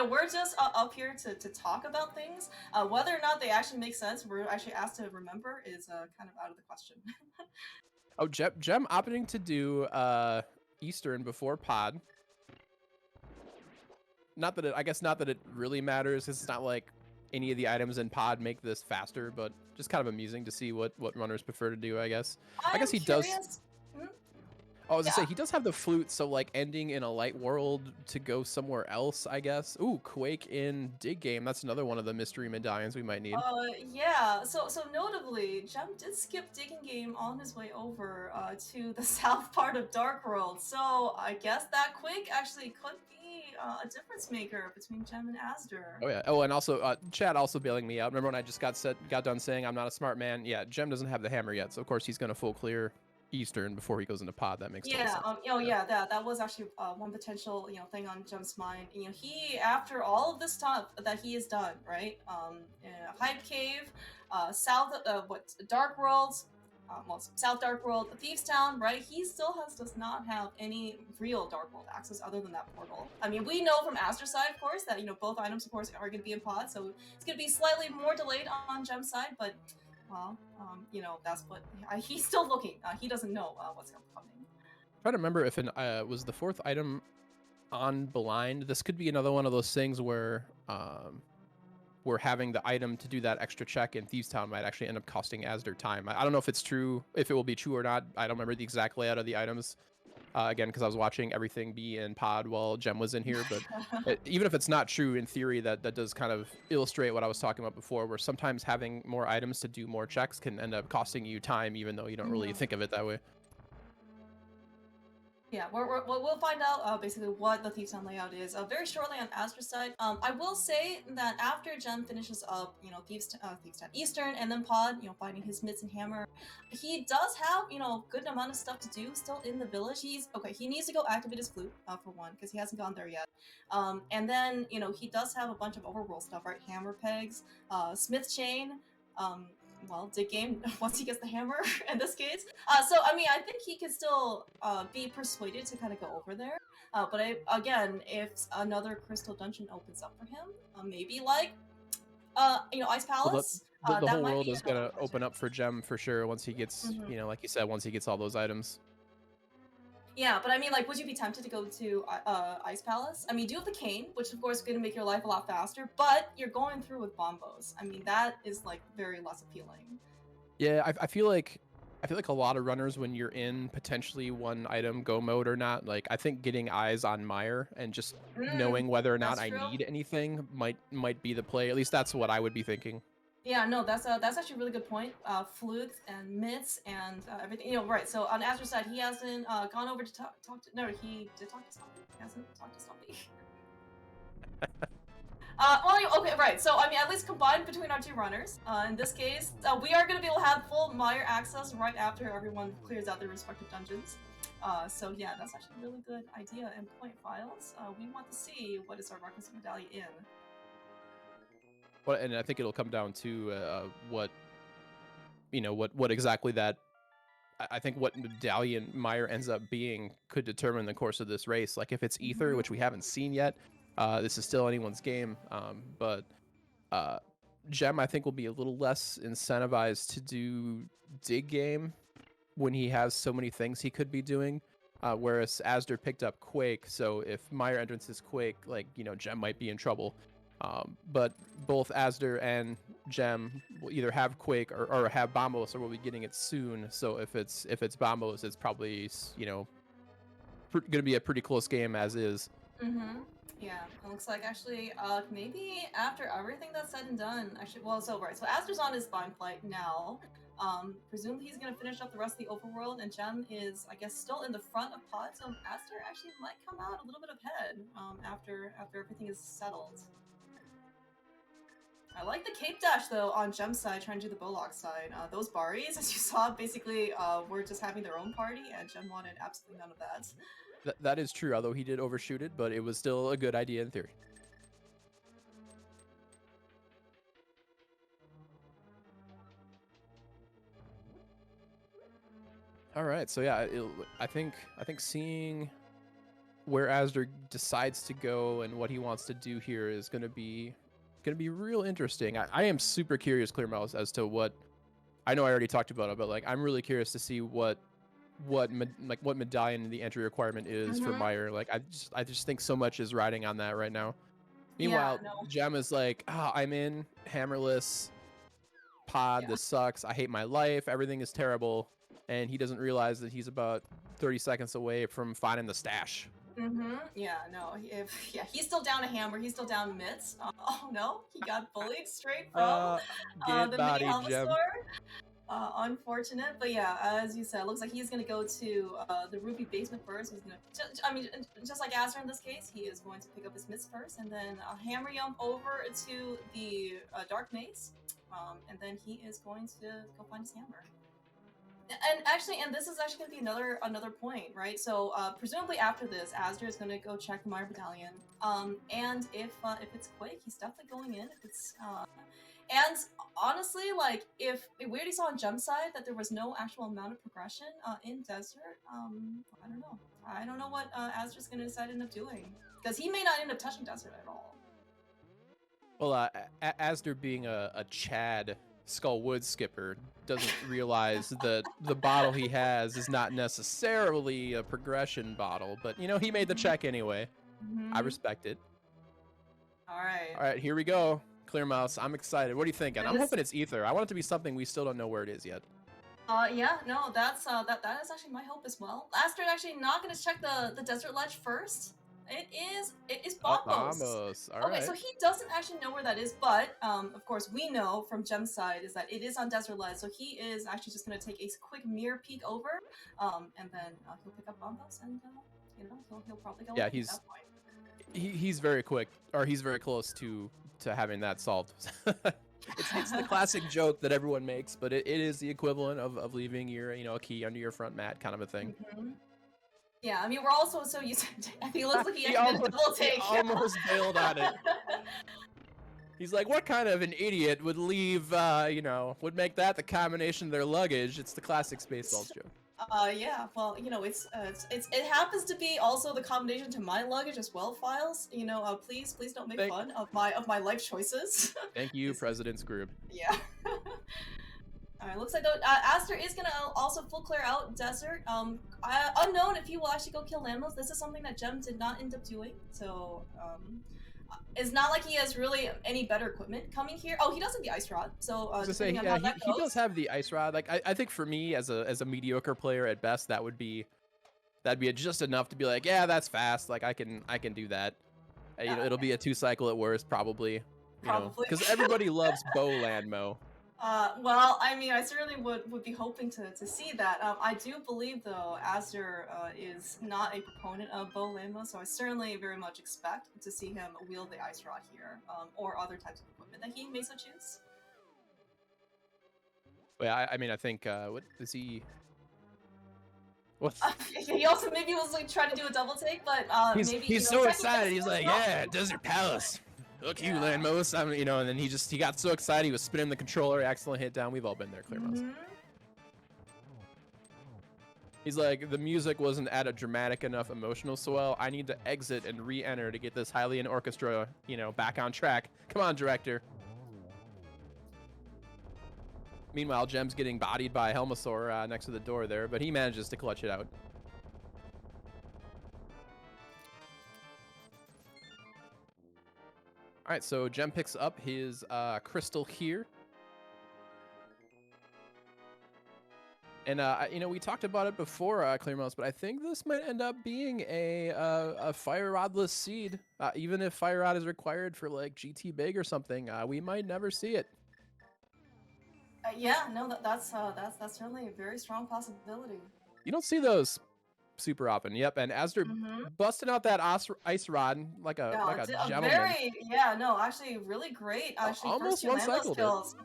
We're just up here to talk about things. Whether or not they actually make sense, we're actually asked to remember is kind of out of the question. Oh, Gem opting to do Eastern before Pod. I guess not that it really matters. It's not like any of the items in Pod make this faster, but just kind of amusing to see what runners prefer to do. I guess I'm he does. curious. Hmm? Oh, I was gonna say Yeah. he does have the flute, so like ending in a light world to go somewhere else, I guess. Ooh, Quake in Dig Game. That's another one of the mystery medallions we might need. Yeah. So notably, Jem did skip digging game on his way over to the south part of Dark World. So I guess that quick actually could be a difference maker between Jem and Asder. Oh yeah. Oh, and also Chad also bailing me out. Remember when I just got done saying I'm not a smart man? Yeah, Jem doesn't have the hammer yet, so of course he's gonna full clear Eastern before he goes into pod. That makes total Yeah, sense. oh Yeah. yeah, that was actually one potential thing on Jem's mind. He after all of this stuff that he has done, right? Hype Cave, South Dark Worlds, well South Dark World, Thieves Town, right? He still does not have any real Dark World access other than that portal. I mean, we know from Aster's side, of course, that both items, of course, are going to be in pod, so it's going to be slightly more delayed on Jem's side, but. Well, that's what he's still looking. He doesn't know what's coming. Trying to remember if was the fourth item on blind. This could be another one of those things where we're having the item to do that extra check in Thieves Town might actually end up costing Asder time. I don't know if it's true, if it will be true or not. I don't remember the exact layout of the items. Again, because I was watching everything be in pod while Gem was in here, but even if it's not true, in theory, that does kind of illustrate what I was talking about before, where sometimes having more items to do more checks can end up costing you time, even though you don't really think of it that way. Yeah, we'll find out basically what the Thieves Town layout is very shortly on Astra's side. I will say that after Gem finishes up, Thieves Town Eastern and then Pod, finding his mitts and hammer, he does have good amount of stuff to do still in the village. He needs to go activate his flute for one because he hasn't gone there yet. And then he does have a bunch of overworld stuff, right? Hammer pegs, Smith chain. Well, dig game once he gets the hammer in this case. So I mean, I think he could still be persuaded to kind of go over there. But again, if another crystal dungeon opens up for him, maybe like Ice Well, Palace, the that whole might world be is another gonna open budget. up for Gem for sure once he gets, like you said, once he gets all those items. Yeah, but I mean, like, would you be tempted to go to Ice Palace? I mean, do have the cane, which of course is going to make your life a lot faster, but you're going through with bombos. I mean, that is like very less appealing. Yeah, I feel like a lot of runners when you're in potentially one item go mode or not, like I think getting eyes on Meyer and just knowing whether or not That's I true. need anything might be the play. At least that's what I would be thinking. Yeah, no, that's actually a really good point. Flutes and mitts and everything. Right. So on Azra's side, he hasn't gone over to talk to. No, he did talk to Stumpy. He hasn't talked to Stumpy. Okay, right. So I mean, at least combined between our two runners, in this case, we are going to be able to have full Meyer access right after everyone clears out their respective dungeons. So yeah, that's actually a really good idea and point, Files. We want to see what is our Requisite Medallion in. Well, and I think it'll come down to what exactly that. I think what medallion Meyer ends up being could determine the course of this race. Like if it's Ether, which we haven't seen yet, this is still anyone's game. But Gem, I think, will be a little less incentivized to do dig game when he has so many things he could be doing. Whereas Asder picked up Quake, so if Meyer entrance is Quake, like Gem might be in trouble. But both Asder and Gem will either have Quake or have Bombos, or we'll be getting it soon. So if it's Bombos, it's probably going to be a pretty close game as is. Yeah, it looks like actually, maybe after everything that's said and done, actually, well, so right. So Asder's on his blind flight now. Presumably he's gonna finish up the rest of the overworld, and Gem is, I guess, still in the front of Pod. So Aster actually might come out a little bit ahead after everything is settled. I like the cape dash though on Gem's side, trying to do the Bollock side. Those Baris, as you saw, basically were just having their own party, and Gem wanted absolutely none of that. That is true, although he did overshoot it, but it was still a good idea in theory. All right, so yeah, I think seeing where Asder decides to go and what he wants to do here is going to be real interesting. I am super curious, Clear Mouse, as to what I know. I already talked about it, but like I'm really curious to see what medallion the entry requirement is for Meyer. Like I just think so much is riding on that right now. Meanwhile, Yeah, no. Gem is like, I'm in hammerless pod. Yeah. This sucks. I hate my life. Everything is terrible. and he doesn't realize that he's about 30 seconds away from finding the stash. Yeah, no. Yeah, he's still down a hammer. He's still down mitts. Oh no, he got bullied straight from Get the mini bodied, Gem. Helmasaur. Unfortunate, but yeah, as you said, it looks like he's gonna go to the Ruby basement first. He's gonna, I mean, just like Azder in this case, he is going to pick up his mitts first, and then hammer jump over to the Dark Maze, and then he is going to go find his hammer. And this is actually going to be another point, right? So presumably after this, Azder is going to go check the Mire Battalion. And if it's Quake, he's definitely going in. If it's and honestly, like if we already saw on Gem side that there was no actual amount of progression in Desert, I don't know what Azder's going to decide to end up doing, because he may not end up touching Desert at all. Well, Azder being a Chad Skull Wood skipper doesn't realize that the bottle he has is not necessarily a progression bottle, but you know, he made the check anyway. I respect it. All right. All right, here we go. Clear mouse. I'm excited. What are you thinking? I'm hoping it's ether. I want it to be something we still don't know where it is yet. Yeah, no, that's that is actually my hope as well. Azder actually not gonna check the desert ledge first. It is Bombos. Bombos. All okay, right. so he doesn't actually know where that is, but of course we know from Gem's side is that it is on desert ledge, so he is actually just gonna take a quick mirror peek over, and then he'll pick up Bombos, and you know, he'll probably go. Yeah, at that point. he's very quick, or he's very close to having that solved. It's the classic joke that everyone makes, but it is the equivalent of leaving your a key under your front mat kind of a thing. Yeah, I mean, we're also so used to, I think it looks like he actually did a double take. He almost bailed on it. He's like, what kind of an idiot would leave, would make that the combination of their luggage? It's the classic Spaceballs joke. Yeah, well, you know, it happens to be also the combination to my luggage as well, Files. You know, please don't make fun of my life choices. Thank you, President Scroob. Yeah. Alright, looks like though Azder is gonna also full clear out Desert. Unknown if he will actually go kill Lamos. This is something that Gem did not end up doing, so it's not like he has really any better equipment coming here. Oh, he does have the Ice Rod, so I was gonna say, yeah, he does have the Ice Rod. Like I think for me as a mediocre player at best, that'd be just enough to be like, yeah, that's fast. Like I can do that. You know, it'll be a 2-cycle at worst, probably. Probably, because everybody loves bow landmo. Well, I mean, I certainly would be hoping to see that. I do believe, though, Azder is not a proponent of bow landmo, so I certainly very much expect to see him wield the Ice Rod here, or other types of equipment that he may so choose. Yeah, I mean, I think, what is he... What? He also maybe was like trying to do a double take, but he's so excited. He's like, yeah, Desert Palace. Look, you Landmos. And then he got so excited he was spinning the controller, accidentally hit down. We've all been there, Clear Mouse. He's like, the music wasn't at a dramatic enough emotional swell. I need to exit and re-enter to get this Hylian orchestra, back on track. Come on, director. Meanwhile, Gem's getting bodied by Helmasaur next to the door there, but he manages to clutch it out. All right, so Gem picks up his crystal here. And, we talked about it before, Clear Mouse, but I think this might end up being a Fire Rodless seed. Even if Fire Rod is required for, like, GT Big or something, we might never see it. Yeah, no, that's certainly a very strong possibility. You don't see those super often. Yep, and Azder busting out that ice rod like a gentleman. Actually really great. Actually, almost one cycle skills.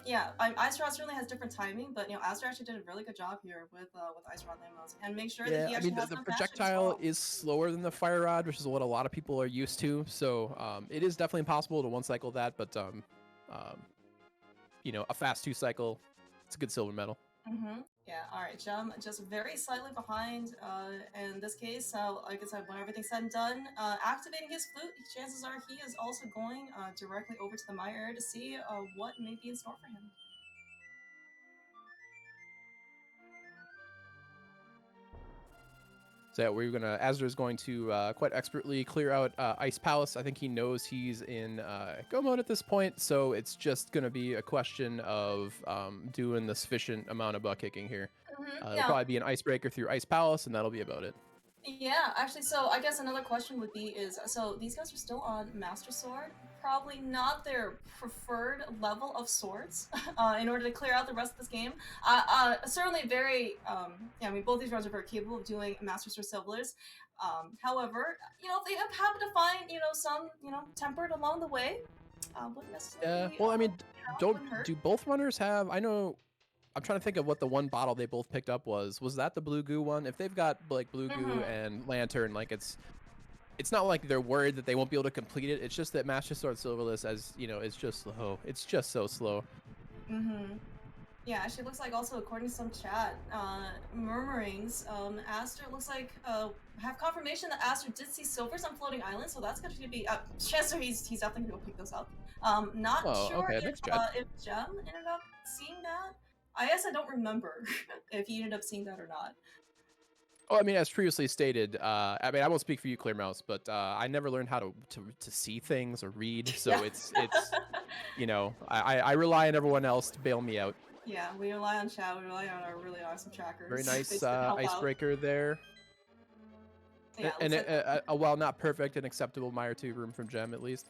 Yeah, Ice Rod certainly has different timing, but Azder actually did a really good job here with Ice Rod Lamos, and make sure that he actually has the projectile is slower than the Fire Rod, which is what a lot of people are used to. So it is definitely possible to one cycle that, but a fast 2-cycle, it's a good silver medal. Yeah, alright, Gem just very slightly behind, in this case, like I said, when everything's said and done, activating his flute, chances are he is also going directly over to the Mire area to see what may be in store for him. So yeah, Azder's going to quite expertly clear out Ice Palace. I think he knows he's in go mode at this point, so it's just going to be a question of doing the sufficient amount of butt kicking here. Mm-hmm. It'll Now, probably be an icebreaker through Ice Palace, and that'll be about it. yeah, actually, so I guess another question would be is, so these guys are still on Master Sword, probably not their preferred level of swords in order to clear out the rest of this game. Certainly very, yeah, I mean, both these runners are very capable of doing Master Sword Silverers. However, they have happened to find, some, tempered along the way. Wouldn't Yeah. necessarily, Well, I mean, wouldn't hurt. do both runners have? I know. I'm trying to think of what the one bottle they both picked up was. Was that the blue goo one? If they've got like blue goo Mm-hmm. and lantern, like it's not like they're worried that they won't be able to complete it. It's just that Master Sword Silverless, as you know, is just slow. It's just so slow. Mm-hmm. Yeah, actually looks like also according to some chat, murmurings, Aster looks like have confirmation that Aster did see silvers on floating islands, so that's going to be chancer he's definitely gonna go pick those up. Not Oh, sure okay. Thanks, Chad. if Jem ended up seeing that. I guess I don't remember if he ended up seeing that or not. Oh, I mean, as previously stated, I mean, I won't speak for you, Clear Mouse, but I never learned how to see things or read, Yeah. so it's I rely on everyone else to bail me out. Yeah, we rely on chat, we rely on our really awesome Very trackers. They nice tend to help out. icebreaker there. Yeah, it And looks like while not perfect, an acceptable Mire 2 room from Gem, at least.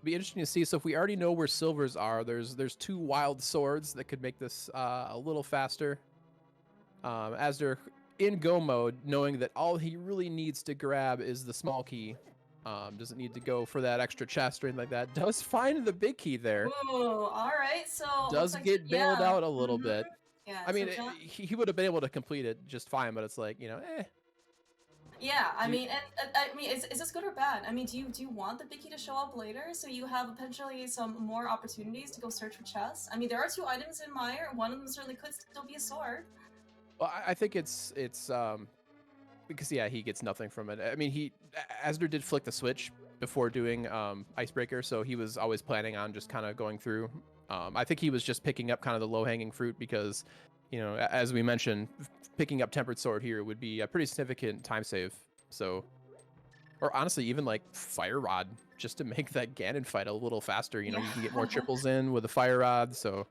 Be interesting to see. So if we already know where silvers are, there's two wild swords that could make this a little faster. As they're in go mode, knowing that all he really needs to grab is the small key. Doesn't need to go for that extra chest or anything like that. Does find the big key there. ooh, alright, so looks Does like, get bailed yeah. out a little Mm-hmm. bit. Yeah, I so mean, John, he would have been able to complete it just fine, but it's like, eh. yeah, I Do you, mean, and I mean, is this good or bad? I mean, do you want the Biggie to show up later so you have potentially some more opportunities to go search for chests? I mean, there are two items in Mire. One of them certainly could still be a sword. well, I think it's because yeah, he gets nothing from it. I mean, Asder did flick the switch before doing icebreaker, so he was always planning on just kind of going through. I think he was just picking up kind of the low hanging fruit because, as we mentioned, picking up tempered sword here would be a pretty significant time save. So, or honestly, even like fire rod just to make that Ganon fight a little faster. You Yeah. can get more triples in with a fire rod. So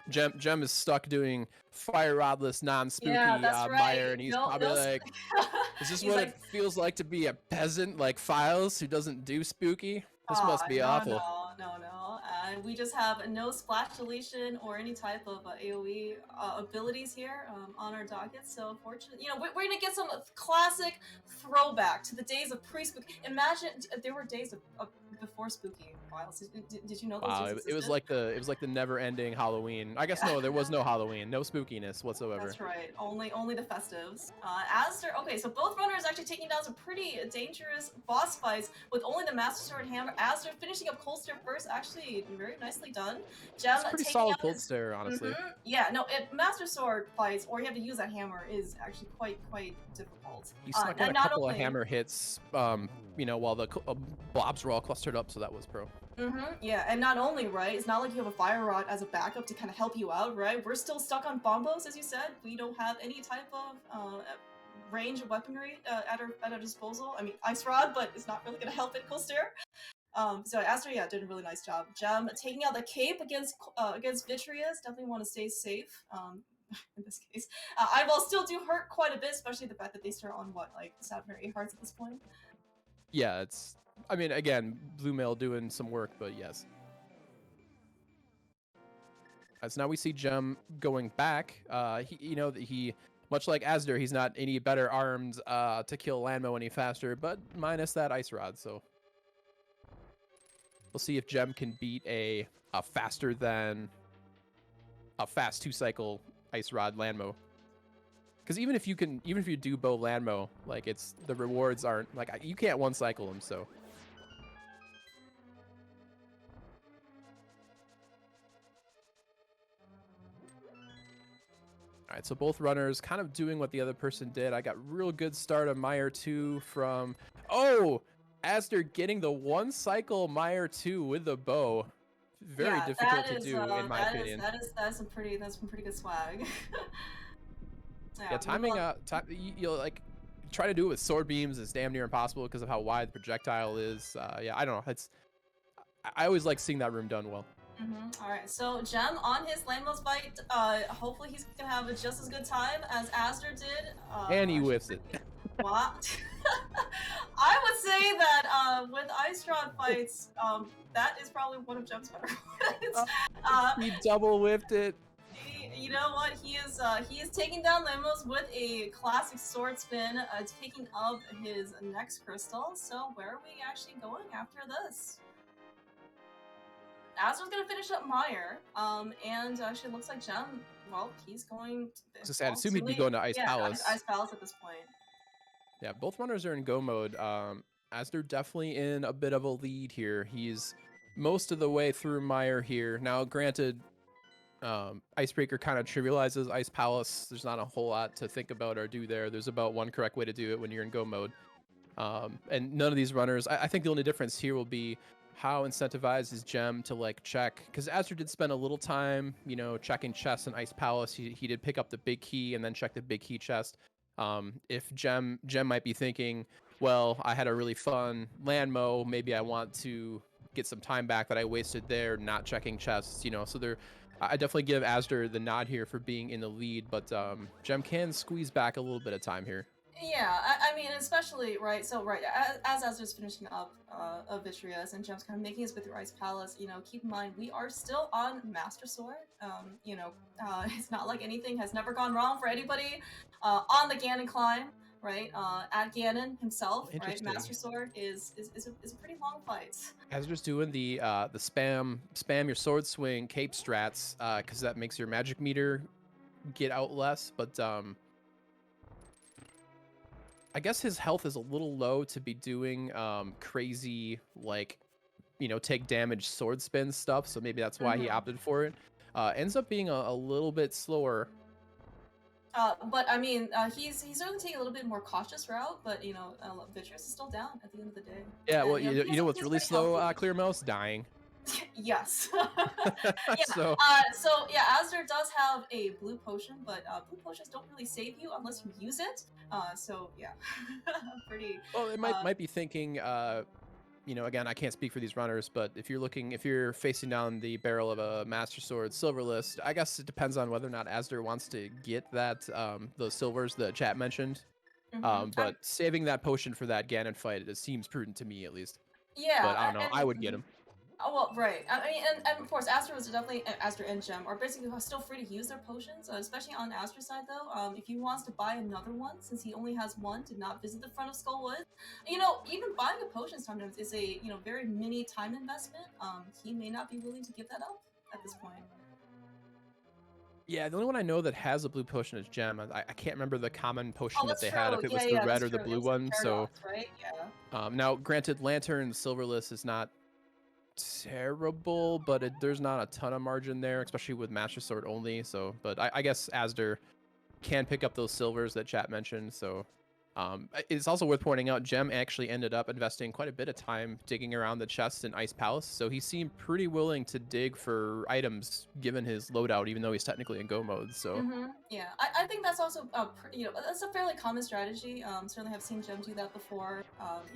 Gem is stuck doing fire rodless, Yeah, non-spooky that's Mire, right. and he's No, probably no. like, "Is this He's what it like, feels like to be a peasant like Files who doesn't do spooky? This oh, must be no, awful." no. We just have no splash deletion or any type of AoE abilities here on our docket. So, unfortunately, we're going to get some classic throwback to the days of pre-spooky. Imagine there were days of before spooky files. Did you know those Wow, days it was existed? like the never-ending Halloween. I guess Yeah. no, there was no Halloween, no spookiness whatsoever. That's right. Only the festives. Aster. Okay, so both runners actually taking down some pretty dangerous boss fights with only the Master Sword Hammer. Aster finishing up Colster first, actually very nicely done. Gem It's a pretty taking solid out cold his. stare, honestly. Yeah, no, Master Sword fights or you have to use that hammer is actually quite difficult. He snuck in And a not couple of only. hammer hits, while the blobs were all clustered up, so that was pro. Yeah, and not only, right, it's not like you have a fire rod as a backup to kind of help you out, right? We're still stuck on bombos, as you said. We don't have any type of range of weaponry at our disposal. I mean, ice rod, but it's not really going to help it, Colster. So Aster, yeah, did a really nice job. Gem taking out the cape against Vitreous. Definitely want to stay safe. In this case, eyeball still do hurt quite a bit, especially the fact that they start on what, like 7 or 8 hearts at this point. Yeah, I mean, again, Blue Mail doing some work, but yes. As now we see Gem going back. He much like Asder, he's not any better armed to kill Lanmo any faster, but minus that ice rod. So we'll see if Gem can beat a faster than a fast 2-cycle ice rod Lanmo. Because even if you do bow Lanmo, like the rewards aren't like you can't 1-cycle him. So. All right, so both runners kind of doing what the other person did. I got real good start on Mire 2 from... Oh! Asder getting the 1-cycle Mire 2 with the bow. Very difficult to do, in my opinion. That's some pretty good swag. Yeah, timing you'll like try to do it with sword beams is damn near impossible because of how wide the projectile is. Yeah, I don't know. I always like seeing that room done well. All right, so Gem on his Lambos fight, hopefully he's gonna have a just as good time as azder did. And he Actually, whiffs it. wow. I would say that with Ice Rod fights, that is probably one of Gem's better ones. He double whiffed it. You know what? He is taking down Lemos with a classic sword spin. It's picking up his next crystal. So where are we actually going after this? Azra's gonna finish up Meyer. And actually looks like Gem. Well, he's going. Just I'd assume he'd be going to Ice Palace. Ice Palace at this point. Yeah, both runners are in go mode. As they're definitely in a bit of a lead here. He's most of the way through Meyer here. Now, granted, Icebreaker kind of trivializes Ice Palace. There's not a whole lot to think about or do there. There's about one correct way to do it when you're in go mode. And none of these runners, I think the only difference here will be how incentivized is Gem to like check, because azder did spend a little time, you know, checking chests in Ice Palace. He did pick up the big key and then check the big key chest. If Gem might be thinking, well, I had a really fun land mow, maybe I want to get some time back that I wasted there not checking chests, you know. So I definitely give azder the nod here for being in the lead, but Gem can squeeze back a little bit of time here. Yeah, I mean, especially, right, so, right, as Azra's finishing up of Vitreous and Gem's kind of making his way through Ice Palace, you know, keep in mind, we are still on Master Sword. You know, it's not like anything has never gone wrong for anybody on the Ganon climb, right? At Ganon himself, right? Master Sword is a pretty long fight. Azra's doing the spam your sword swing cape strats, because that makes your magic meter get out less, but I guess his health is a little low to be doing crazy, like, you know, take damage sword spin stuff, so maybe that's why he opted for it. Ends up being a little bit slower. But I mean, he's going to take a little bit more cautious route, but you know, Vitreous is still down at the end of the day. Yeah, well, you know what's really slow, Clear Mouse? Dying. Yes. Yeah. So yeah, azder does have a blue potion, but blue potions don't really save you unless you use it. So yeah, pretty. Well, it might be thinking, you know, again, I can't speak for these runners, but if you're facing down the barrel of a Master Sword Silver List, I guess it depends on whether or not azder wants to get that those silvers the chat mentioned. But saving that potion for that Ganon fight, it seems prudent to me at least. Yeah, but I don't know. I would get him. Oh, well, right. I mean, and of course, azder was definitely azder and Gem are basically still free to use their potions, especially on azder's side though. If he wants to buy another one, since he only has one, to not visit the front of Skullwood, you know, even buying a potion sometimes is a very mini time investment. He may not be willing to give that up at this point. Yeah, the only one I know that has a blue potion is Gem. I can't remember the common potion that they true. had, if it was the red or the blue one. So, right? Yeah. Now, granted, Lantern Silverless is not terrible, but there's not a ton of margin there, especially with Master Sword only. So, but I guess azder can pick up those silvers that chat mentioned. So, it's also worth pointing out, Gem actually ended up investing quite a bit of time digging around the chests in Ice Palace. So he seemed pretty willing to dig for items given his loadout, even though he's technically in go mode. So yeah, I think that's also you know, that's a fairly common strategy. Certainly have seen Gem do that before.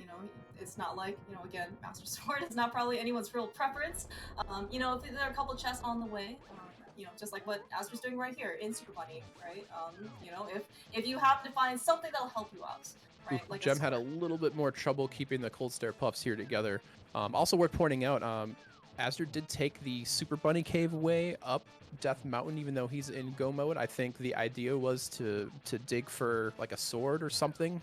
You know, it's not like, you know, again, Master Sword is not probably anyone's real preference. You know, if there are a couple chests on the way. You know, just like what azder's doing right here in Super Bunny, right? You know, if you happen to find something that'll help you out, right? Like Gem had a little bit more trouble keeping the Cold Stare Puffs here together. Also worth pointing out, azder did take the Super Bunny Cave way up Death Mountain, even though he's in go mode. I think the idea was to dig for like a sword or something,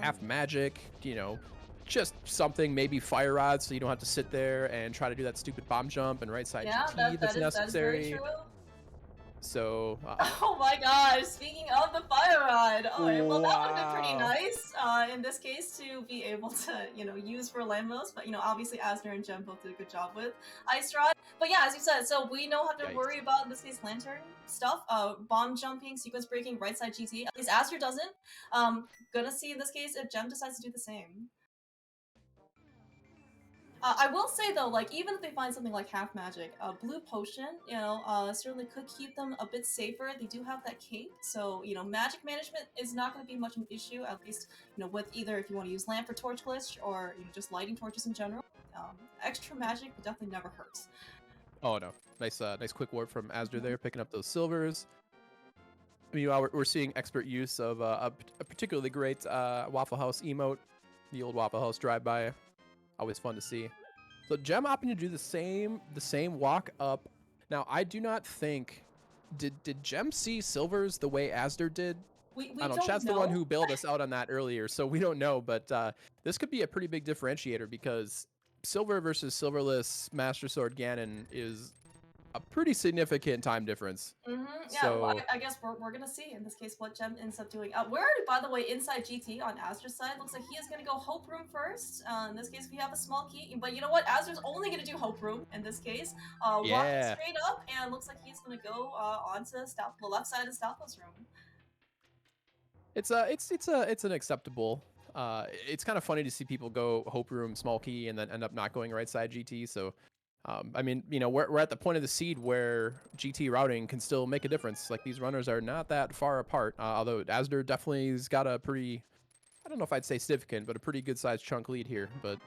half magic, you know, just something, maybe fire rod, so you don't have to sit there and try to do that stupid bomb jump and right side GT that's necessary. That is very true. So oh my gosh, speaking of the fire rod, well, that would have been pretty nice in this case to be able to, you know, use for landmos, but you know, obviously azder and Gem both did a good job with Ice Rod. But yeah, as you said, so we don't have to worry about, in this case, Lantern stuff, bomb jumping, sequence breaking, right side GT. At least azder doesn't. Gonna see in this case if Gem decides to do the same. I will say though, like, even if they find something like half magic, blue potion, you know, certainly could keep them a bit safer. They do have that cape, so you know, magic management is not going to be much of an issue. At least, you know, with either if you want to use lamp or torch glitch, or you know, just lighting torches in general. Extra magic would definitely never hurt. Oh no, nice quick warp from azder there, picking up those silvers. Meanwhile, we're seeing expert use of a particularly great Waffle House emote, the old Waffle House drive-by. Always fun to see. So Gem opting to do the same walk up. Now I do not think did Gem see silvers the way azder did. We I don't know. don't Chad's the one know. who bailed us out on that earlier, so we don't know. But this could be a pretty big differentiator because silver versus silverless Master Sword Ganon is a pretty significant time difference. Yeah, well, So I guess we're gonna see in this case what Gem ends up doing. We're already, by the way, inside GT on Azder's side. Looks like he is gonna go Hope Room first. In this case, we have a small key, but you know what? Azder's only gonna do Hope Room in this case. Walking yeah, straight up, and looks like he's gonna go onto the left side of Stalfo's room. it's an acceptable. It's kind of funny to see people go Hope Room small key and then end up not going right side GT. So I mean, you know, we're at the point of the seed where GT routing can still make a difference. Like these runners are not that far apart. Although azder definitely's got a pretty, I don't know if I'd say significant, but a pretty good sized chunk lead here. But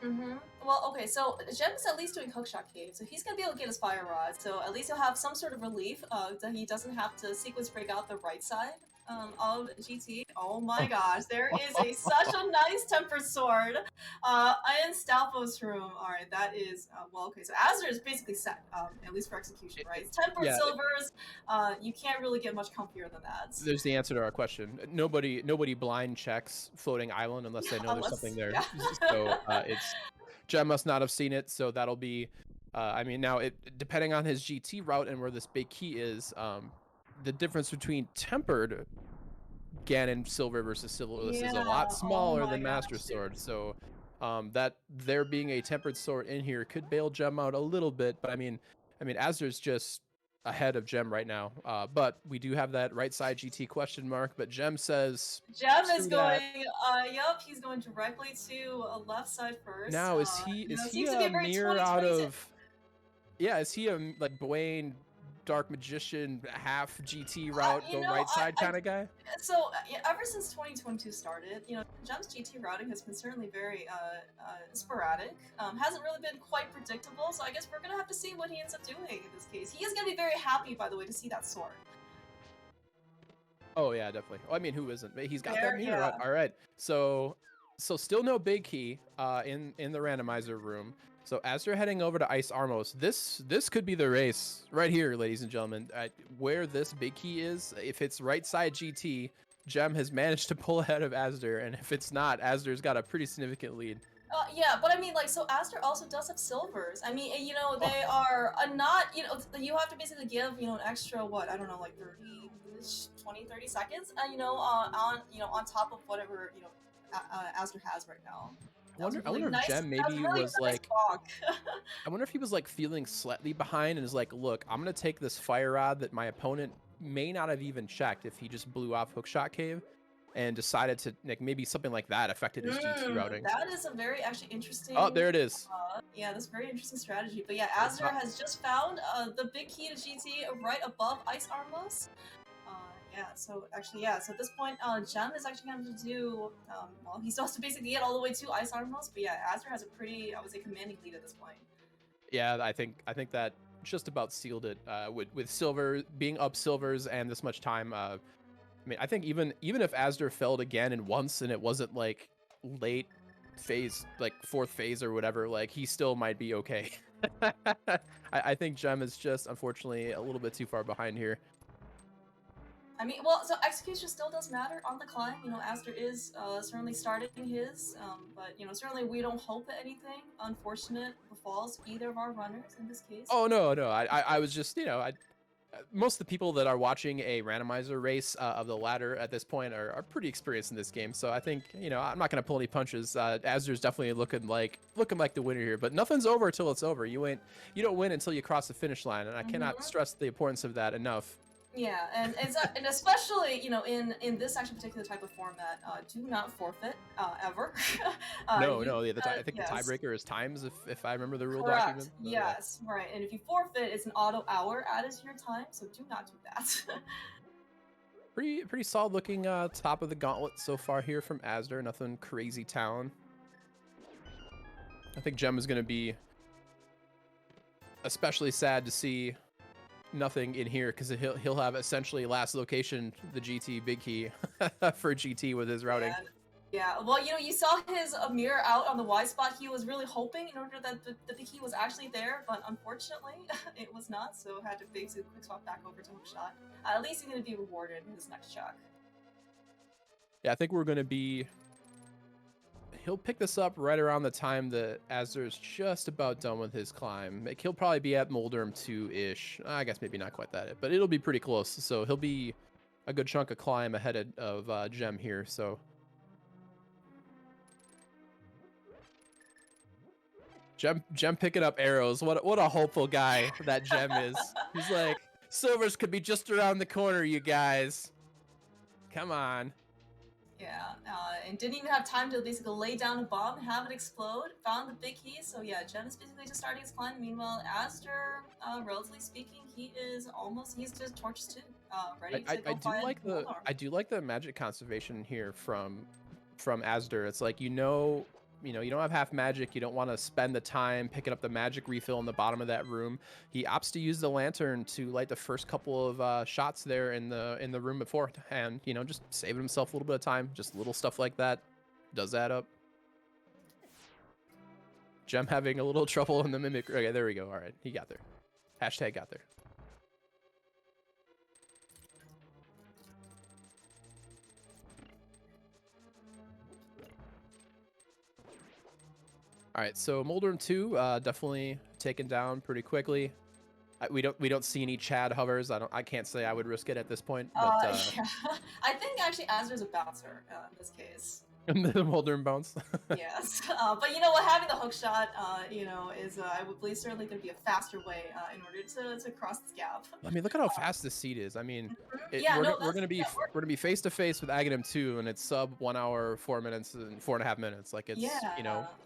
Well, okay, so Gem's at least doing Hookshot Cave, so he's gonna be able to get his Fire Rod, so at least he'll have some sort of relief that he doesn't have to sequence break out the right side of GT. Oh my gosh, there is such a nice Tempered Sword in Stalfo's room. Alright, that is, well, okay, so Azure is basically set, at least for execution, right? Tempered yeah, Silvers, you can't really get much comfier than that. there's the answer to our question. Nobody blind checks floating island unless they know there's something there. Yeah. So it's Gem must not have seen it. So that'll be, I mean, now depending on his GT route and where this big key is, the difference between tempered Ganon silver versus silverless is a lot Yeah, oh smaller my than Master gosh, Sword. dude. So that there being a tempered sword in here could bail Gem out a little bit. But I mean, Azder's just ahead of Gem right now. But we do have that right side GT question mark. But Gem says, Gem is screw that. going, yep, he's going directly to left side first. Now You know, is he seems to be a a very mirror out 2020s. of? Yeah, is he a like Dwayne Dark Magician half GT route You go know, right side kind of guy? so yeah, ever since 2022 started, you know, Gem's GT routing has been certainly very sporadic. Hasn't really been quite predictable. So I guess we're gonna have to see what he ends up doing in this case. He is gonna be very happy, by the way, to see that sword. Oh yeah, definitely. Oh, I mean, who isn't? But he's got that There, mirror. yeah. All right. So still no big key in the randomizer room. So as they're heading over to Ice Armos, this could be the race right here, ladies and gentlemen. Where this big key is, if it's right side GT, Gem has managed to pull ahead of Azder, and if it's not, Azder's got a pretty significant lead. Yeah, but I mean, like, so Aster also does have silvers. I mean, you know, Oh, they are not, you know, you have to basically give, you know, an extra, what, I don't know, like 30, 20, 30 seconds, you know, on top of whatever, you know, Aster has right now. That was a I really wonder if nice, Gem that was a maybe really was nice like, bonk. I wonder if he was like feeling slightly behind and is like, look, I'm gonna take this fire rod that my opponent may not have even checked if he just blew off Hookshot Cave, and decided to like maybe something like that affected his GT routing. That is a very actually Oh, interesting, there it is. yeah, that's a very interesting strategy. But yeah, It's Aster not. has just found the big key to GT right above Ice Armless. Yeah, so actually, yeah, so at this point, Gem is actually going to do, well, he still has to basically get all the way to Ice Armless, but yeah, Aster has a pretty, I would say, commanding lead at this point. Yeah, I think that just about sealed it. With silver being up silvers and this much time. I mean, I think even if Azder failed again and once and it wasn't like late phase, like fourth phase or whatever, like he still might be okay. I think Gem is just unfortunately a little bit too far behind here. I mean, well, so execution still does matter on the climb. You know, Aster is certainly starting his, but you know, certainly we don't hope that anything unfortunate befalls either of our runners in this case. Oh no, I was just, you know, most of the people that are watching a randomizer race of the ladder at this point are pretty experienced in this game. So I think, you know, I'm not gonna pull any punches. Azder's definitely looking like the winner here, but nothing's over until it's over. You don't win until you cross the finish line, and I cannot stress the importance of that enough. Yeah, and and especially, you know, in this actually particular type of format, do not forfeit ever. No, yeah, I think the Yes, tiebreaker is times if I remember the rule correct. document. So, yeah. Yes, right. And if you forfeit, it's an auto hour added to your time, so do not do that. Pretty solid looking top of the gauntlet so far here from Azder. Nothing crazy town. I think Gem is going to be especially sad to see nothing in here because he'll have essentially last location the GT big key for GT with his routing. Yeah. Yeah, well, you saw his mirror out on the Y spot. He was really hoping in order that the key was actually there, but unfortunately, it was not. So had to basically quick swap back over to hookshot. At least he's going to be rewarded in his next check. Yeah, I think we're going to be. He'll pick this up right around the time that Azder's just about done with his climb. Like, he'll probably be at Moldurm 2-ish. I guess maybe not quite that, but it'll be pretty close. So he'll be a good chunk of climb ahead of Gem here. So Gem picking up arrows. What a hopeful guy that Gem is. He's like, silvers could be just around the corner, you guys. Come on. Yeah, and didn't even have time to basically lay down a bomb, have it explode, found the big key, so yeah, Gem is basically just starting his climb. Meanwhile, Azder, relatively speaking, he's just torches too, ready to go find Moldar. I do like the magic conservation here from Azder. It's like, you know, you don't have half magic. You don't want to spend the time picking up the magic refill in the bottom of that room. He opts to use the lantern to light the first couple of shots there in the room beforehand. You know, just saving himself a little bit of time. Just little stuff like that does add up. Gem having a little trouble in the mimic. Okay, there we go. All right, he got there. Hashtag got there. All right, so Moldurm 2 definitely taken down pretty quickly. We don't see any Chad hovers. I can't say I would risk it at this point. But Yeah, I think actually Azder's a bouncer in this case. the Moldurm bounce. Yes, but you know what? Having the hook shot, is I would believe certainly going to be a faster way in order to cross this gap. I mean, look at how fast this seed is. I mean, Yeah, we're gonna be face to face with Aghanim 2, and it's sub 1 hour 4 minutes and 4.5 minutes. Like, it's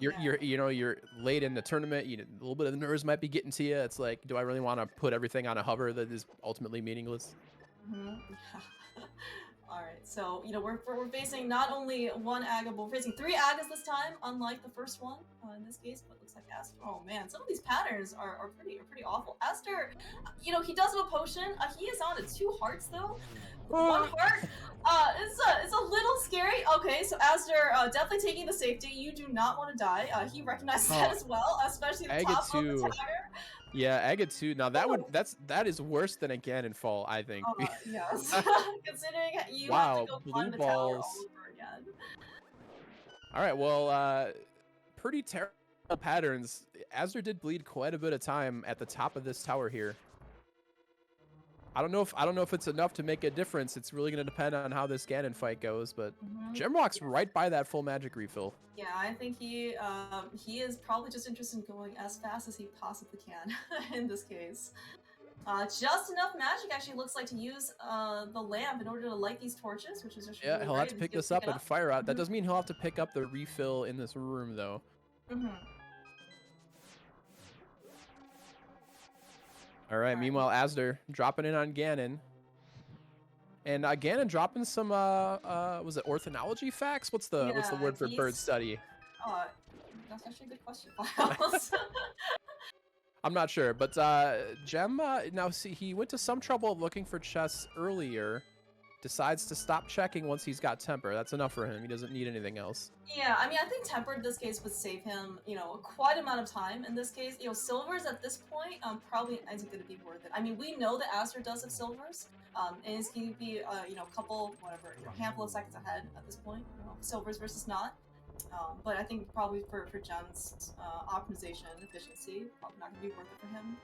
you're late in the tournament. A little bit of the nerves might be getting to you. It's like, do I really want to put everything on a hover that is ultimately meaningless? All right, so we're facing not only one Aga, but we're facing 3 Agas this time, unlike the first one in this case. But it looks like Azder. Oh man, some of these patterns are pretty awful. Azder, he does have a potion. He is on to 2 hearts though. 1 heart. It's a little scary. Okay, so Azder definitely taking the safety. You do not want to die. He recognizes that as well, especially the top of the tower. Yeah, Agate 2. Now that is worse than a Ganonfall, I think. Yes. Considering you have to go climb the tower all over again. All right, well, pretty terrible patterns. Azder did bleed quite a bit of time at the top of this tower here. I don't know if it's enough to make a difference. It's really going to depend on how this Ganon fight goes, but Gem walks right by that full magic refill. Yeah, I think he is probably just interested in going as fast as he possibly can in this case. Just enough magic actually looks like to use the lamp in order to light these torches, which is just really he'll have to pick this up and fire out. That doesn't mean he'll have to pick up the refill in this room though. All right. Meanwhile, Azder dropping in on Ganon. And Ganon dropping some was it orthonology facts? What's the word for bird study? That's actually a good question, Miles. I'm not sure, but Gem now see he went to some trouble looking for chests earlier. Decides to stop checking once he's got temper. That's enough for him. He doesn't need anything else. Yeah, I mean, I think temper in this case would save him, quite amount of time. In this case, silvers at this point probably isn't going to be worth it. I mean, we know that Azder does have silvers, and it's going to be a couple, handful of seconds ahead at this point. Silvers versus not. But I think probably for Gem's optimization efficiency, probably not going to be worth it for him.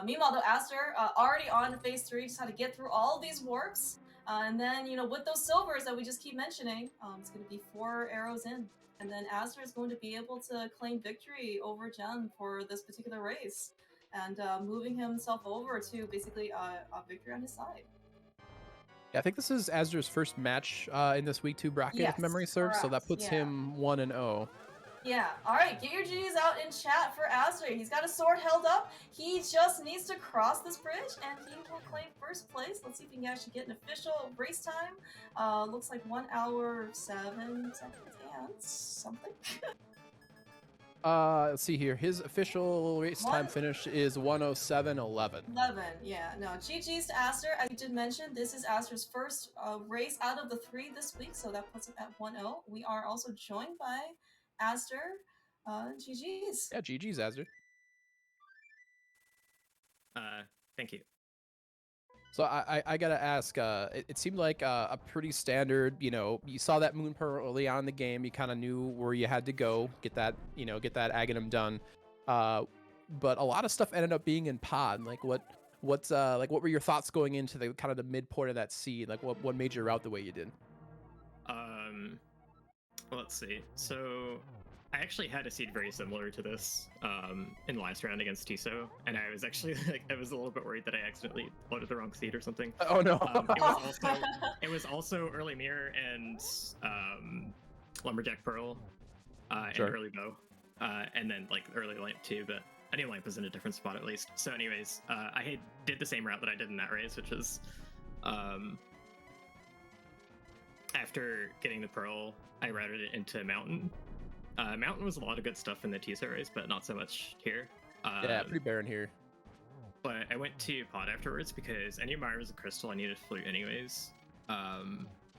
Meanwhile, though, Azder already on to phase 3, just had to get through all these warps. And then, with those silvers that we just keep mentioning, it's going to be 4 arrows in. And then Azder is going to be able to claim victory over Gem for this particular race. And moving himself over to basically a victory on his side. Yeah, I think this is Azder's first match in this week 2 bracket, if memory serves. So that puts him 1-0. Yeah, alright, get your G's out in chat for Azder. He's got a sword held up. He just needs to cross this bridge and he will claim first place. Let's see if he can actually get an official race time. Looks like 1 hour 7 seconds and something. Let's see here. His official race time One- finish is 107.11. 11, yeah. No, GG's to Aster. As you did mention, this is Aster's first race out of the 3 this week, so that puts him at 1-0. We are also joined by Aster. GG's. Yeah, GG's, Azder. Thank you. So I gotta ask. It seemed like a pretty standard. You saw that moon pearl early on in the game. You kind of knew where you had to go, get that Aghanim done. But a lot of stuff ended up being in pod. Like what were your thoughts going into the kind of the midpoint of that seed? Like what made you route the way you did? Let's see. So I actually had a seed very similar to this in the last round against Tiso, and I was actually I was a little bit worried that I accidentally loaded the wrong seed or something. Oh no! It was also early mirror and lumberjack pearl and early bow, and then like early lamp too. But I knew lamp was in a different spot at least. So, anyways, I did the same route that I did in that race, which was after getting the pearl, I routed it into mountain. Mountain was a lot of good stuff in the Tiso race, but not so much here. Yeah, pretty barren here. But I went to pod afterwards because I knew Myra was a crystal. I needed flute anyways.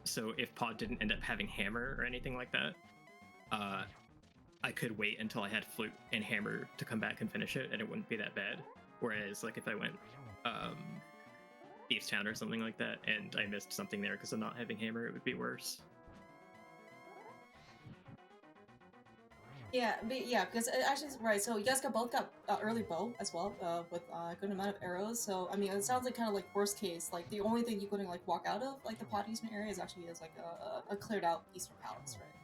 So if pod didn't end up having hammer or anything like that, I could wait until I had flute and hammer to come back and finish it, and it wouldn't be that bad. Whereas like if I went Thieves Town or something like that, and I missed something there because of not having hammer, it would be worse. Yeah, because actually, right. So you guys both got early bow as well, with a good amount of arrows. So I mean, it sounds like kind of like worst case. Like the only thing you couldn't like walk out of like the pod eastern area is actually like a cleared out eastern palace, right?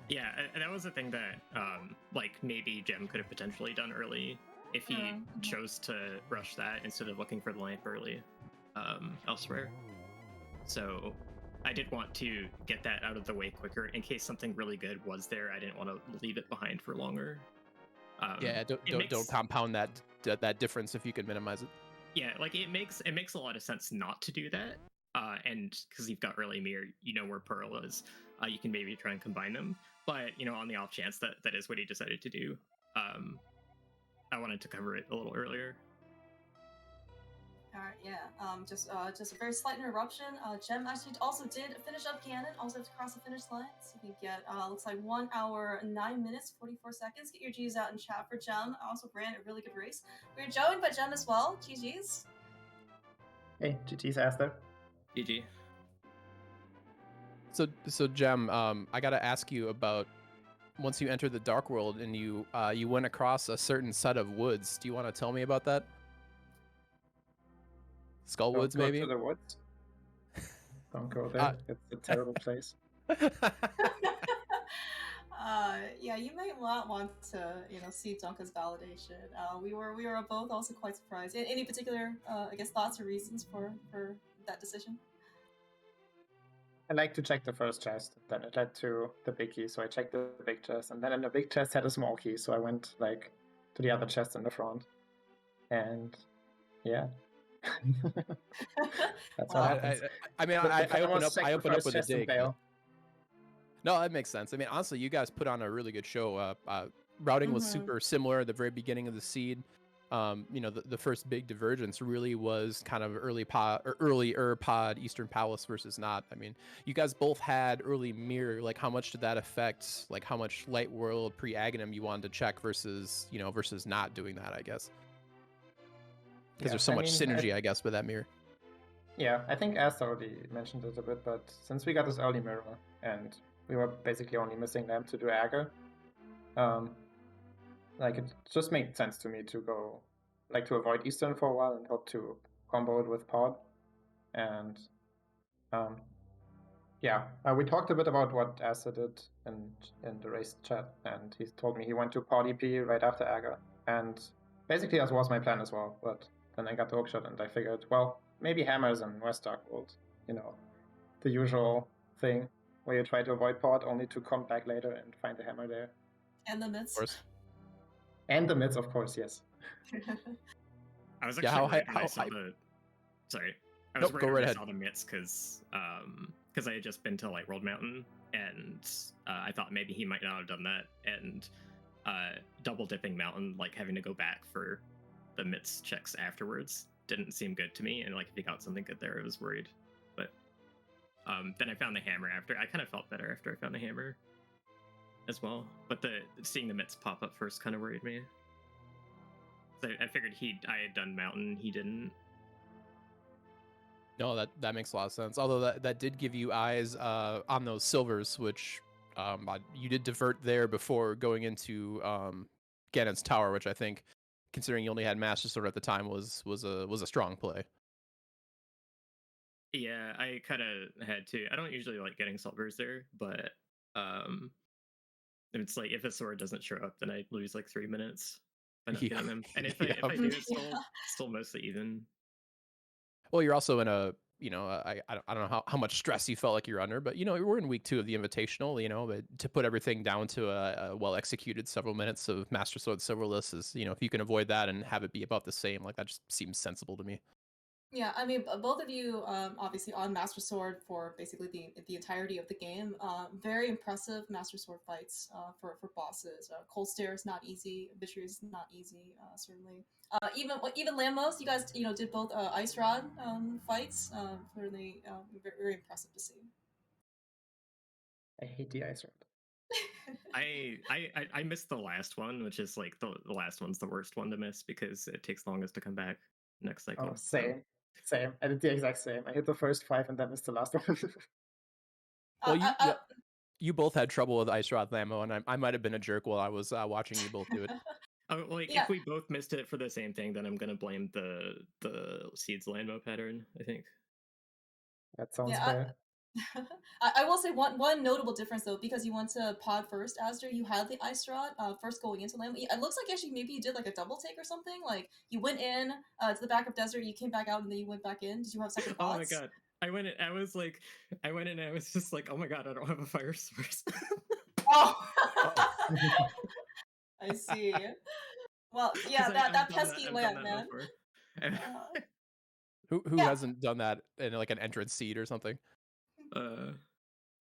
Yeah, and that was the thing that like maybe Gem could have potentially done early if he chose to rush that instead of looking for the lamp early elsewhere. So I did want to get that out of the way quicker in case something really good was there. I didn't want to leave it behind for longer. Yeah, don't compound that difference if you could minimize it. Yeah, like it makes a lot of sense not to do that. And because you've got early mirror, you know where Pearl is. You can maybe try and combine them. But on the off chance that is what he decided to do, I wanted to cover it a little earlier. All right, yeah. Just a very slight interruption. Gem actually also did finish up Cannon, also to cross the finish line. So we get looks like 1 hour 9 minutes 44 seconds. Get your G's out in chat for Gem. Also ran a really good race. We're joined by Gem as well. GG's. Hey, GG's Aster. GG. So Gem, I gotta ask you about once you entered the Dark World and you went across a certain set of woods. Do you want to tell me about that? Skull Woods, maybe? Don't go to the woods. Don't go there. It's a terrible place. Yeah, you might not want to, see Dunca's validation. We were both also quite surprised. Any particular, I guess, thoughts or reasons for that decision? I like to check the first chest, then it led to the big key, so I checked the big chest, and then in the big chest had a small key, so I went like to the other chest in the front, and yeah. That's what happens. I open up with a dig. But... No, that makes sense. I mean, honestly, you guys put on a really good show. Routing was super similar at the very beginning of the seed. The first big divergence really was kind of earlier pod Eastern Palace versus not. I mean, you guys both had early mirror. Like, how much did that affect? Like, how much light world pre-Aghanim you wanted to check versus not doing that? I guess because there's so much synergy, I guess, with that mirror. Yeah, I think Aster already mentioned it a bit, but since we got this early mirror and we were basically only missing them to do Agger, like it just made sense to me to go, like to avoid Eastern for a while and hope to combo it with Pod. And we talked a bit about what Aster did in the race chat, and he told me he went to Pod EP right after Agger, and basically that was my plan as well. But then I got the hookshot and I figured, well, maybe hammers in West Dark World, the usual thing where you try to avoid Pod only to come back later and find the hammer there. And the mids. Of course. And the mids, of course, yes. I was actually I saw the mids because because I had just been to like World Mountain, and I thought maybe he might not have done that, and double dipping Mountain, like having to go back for the mitts checks afterwards, didn't seem good to me. And like if he got something good there, I was worried. But then I found the hammer after. I kind of felt better after I found the hammer as well. But seeing the mitts pop up first kind of worried me. So I figured I had done Mountain, he didn't. No, that makes a lot of sense. Although that did give you eyes on those silvers, which you did divert there before going into Ganon's tower, which I think, considering you only had Master Sword at the time, was a strong play. Yeah, I kind of had to. I don't usually like getting silvers there, but it's like if a sword doesn't show up, then I lose like 3 minutes by not getting them. And if I do, it's still mostly even. Well, you're also in a, I don't know how much stress you felt like you're under, but we're in week 2 of the Invitational, but to put everything down to a well executed several minutes of Master Sword Silverless is, if you can avoid that and have it be about the same, like that just seems sensible to me. Yeah, I mean, both of you obviously on Master Sword for basically the entirety of the game. Very impressive Master Sword fights for bosses. Cold Stare is not easy. Victory is not easy, certainly. Even Lamos, you guys did both Ice Rod fights. Certainly very, very impressive to see. I hate the ice rod. I missed the last one, which is like the last one's the worst one to miss because it takes longest to come back next cycle. Oh, same. Same. I did the exact same. I hit the first 5 and then missed the last one. Well, you both had trouble with Ice Rod Lamo, and I might have been a jerk while I was watching you both do it. If we both missed it for the same thing, then I'm gonna blame the Seeds Landmo pattern, I think. That sounds fair. I will say one notable difference though, because you went to pod first, Asder, you had the ice rod first going into Lamb. It looks like actually maybe you did like a double take or something. Like you went in to the back of desert, you came back out, and then you went back in. Did you have second thoughts? Oh my god. I went in and I was just like, oh my god, I don't have a fire source. Oh. I see. Well, yeah, that pesky lamp, man. Who hasn't done that in like an entrance seat or something?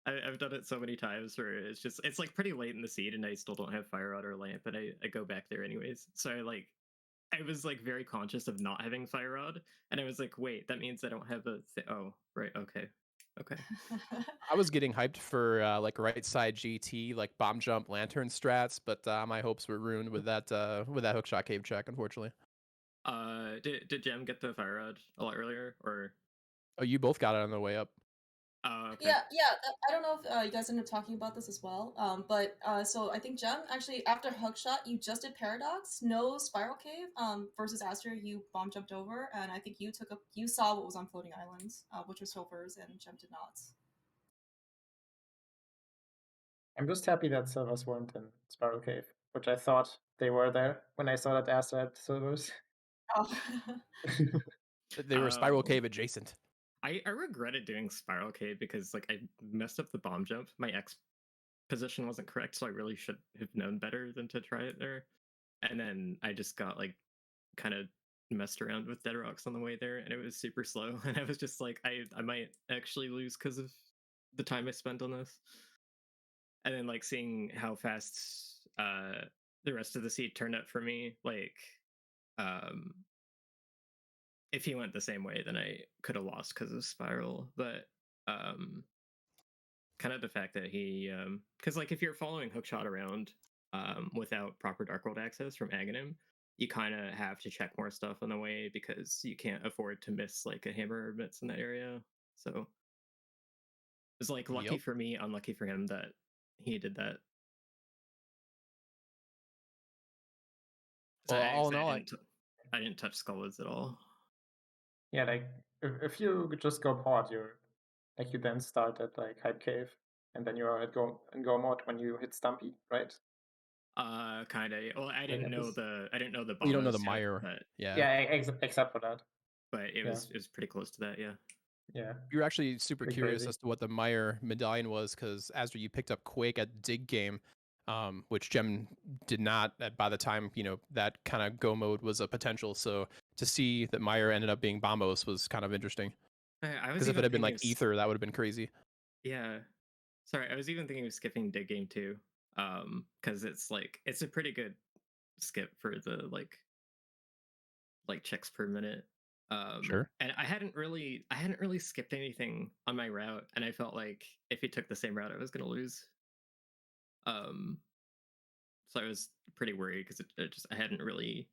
I've done it so many times where it's like pretty late in the seed and I still don't have fire rod or lamp, and I go back there anyways. So I was like very conscious of not having fire rod, and I was like, wait, that means I don't have a oh right, okay. I was getting hyped for like right side GT, like bomb jump lantern strats, but my hopes were ruined with that hookshot cave check, unfortunately. Did Gem get the fire rod a lot earlier, or? Oh, you both got it on the way up. Okay. Yeah. I don't know if you guys ended up talking about this as well. But so I think Gem actually after hookshot you just did paradox, no spiral cave. Versus Aster you bomb jumped over, and I think you saw what was on floating islands, which was silvers, and Gem did not. I'm just happy that silvers weren't in Spiral Cave, which I thought they were there when I saw that Aster had silvers. Oh. They were Spiral Cave adjacent. I regretted doing Spiral Cave because like I messed up the bomb jump. My X position wasn't correct, so I really should have known better than to try it there. And then I just got like kind of messed around with dead rocks on the way there, and it was super slow. And I was just like, I might actually lose because of the time I spent on this. And then like seeing how fast the rest of the seed turned out for me, like if he went the same way, then I could have lost because of Spiral. But kind of the fact that he, because like if you're following Hookshot around without proper Dark World access from Aghanim, you kind of have to check more stuff on the way because you can't afford to miss like a hammer or mitts in that area. So it's like lucky for me, unlucky for him that he did that. Well, all in all, I didn't touch Skullwoods at all. Yeah, like if you just go pod, you're like you then start at like Hype Cave, and then you're at go mode when you hit Stumpy, right? Kind of. Well, I didn't know the you don't know the mire, but yeah, except for that. But it was pretty close to that, yeah. Yeah. You're actually super curious as to what the mire medallion was, because Asder, you picked up Quake at Dig Game, which Gem did not by the time that kind of go mode was a potential. So to see that mire ended up being Bombos was kind of interesting. Because if it had been like Ether, that would have been crazy. Yeah. Sorry, I was even thinking of skipping Dig Game too. Because it's a pretty good skip for the checks per minute. Sure. And I hadn't really skipped anything on my route, and I felt like if he took the same route, I was gonna lose. Um, so I was pretty worried because it just I hadn't really.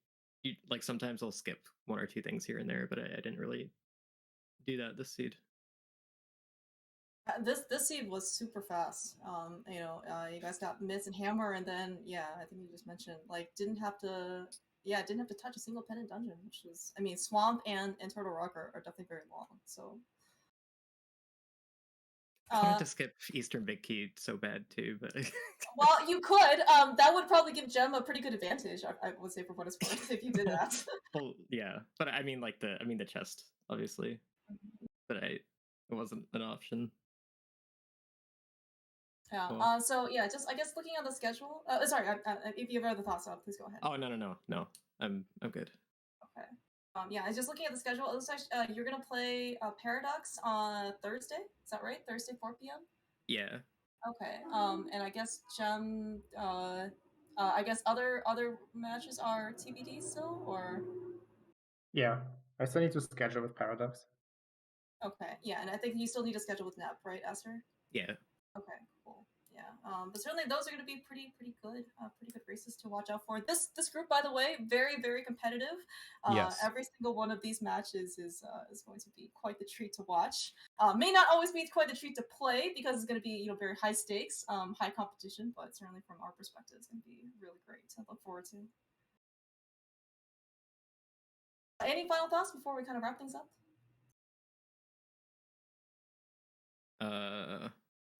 Like sometimes I'll skip one or two things here and there, but I didn't really do that this seed. This seed was super fast. You guys got Miz and Hammer, and then yeah, I think you just mentioned like didn't have to touch a single pendant dungeon, which was I mean Swamp and Turtle Rock are definitely very long. So I wanted to skip Eastern Big Key so bad too, but well, you could. That would probably give Gem a pretty good advantage. I would say for what it's worth if you did that. well, yeah, but I mean the chest obviously, but it wasn't an option. Yeah. Cool. So yeah, just I guess looking at the schedule. Sorry. If you have other thoughts, please go ahead. Oh no, I'm good. Okay. Yeah, I was just looking at the schedule. It looks like you're gonna play Paradox on Thursday. Is that right? Thursday, 4 p.m. Yeah. Okay. And I guess Gem. I guess other matches are TBD still, or Yeah, I still need to schedule with Paradox. okay. Yeah, and I think you still need to schedule with Nep, right, Esther? Yeah. Okay, cool. Yeah, but certainly those are going to be pretty good races to watch out for. This group, by the way, very competitive. Yes. Every single one of these matches is going to be quite the treat to watch. May not always be quite the treat to play because it's going to be very high stakes, high competition, but certainly from our perspective, it's going to be really great to look forward to. Any final thoughts before we kind of wrap things up?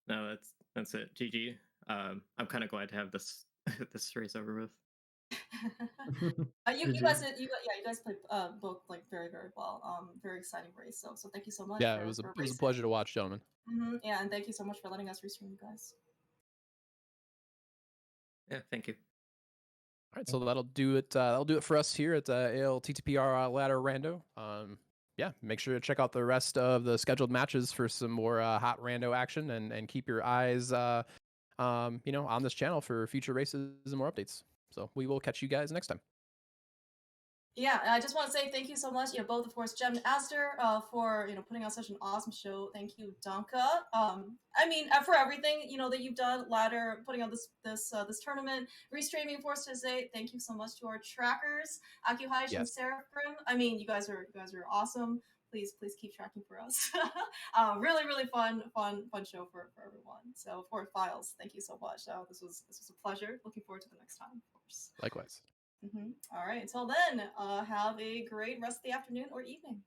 No, that's it. GG. I'm kind of glad to have this this race over with. You guys played both like very well. Very exciting race. So thank you so much Yeah, for it was a racing. pleasure to watch, gentlemen. Yeah, and thank you so much for letting us restream you guys. Yeah, thank you. All right, so that'll do it. That'll do it for us here at ALTTPR Ladder Rando. Yeah, make sure to check out the rest of the scheduled matches for some more hot rando action, and keep your eyes, on this channel for future races and more updates. So we will catch you guys next time. Yeah, I just want to say thank you so much, both of course, Jem and Aster, for putting on such an awesome show. Thank you, Donka. I mean, for everything that you've done, ladder, putting on this tournament, restreaming for us today. Thank you so much to our trackers, AcuHish and Yes. Seraphim. I mean, you guys are awesome. Please keep tracking for us. Really fun show for everyone. So of course, Files, thank you so much. This was a pleasure. Looking forward to the next time, of course. Likewise. All right. Until then, have a great rest of the afternoon or evening.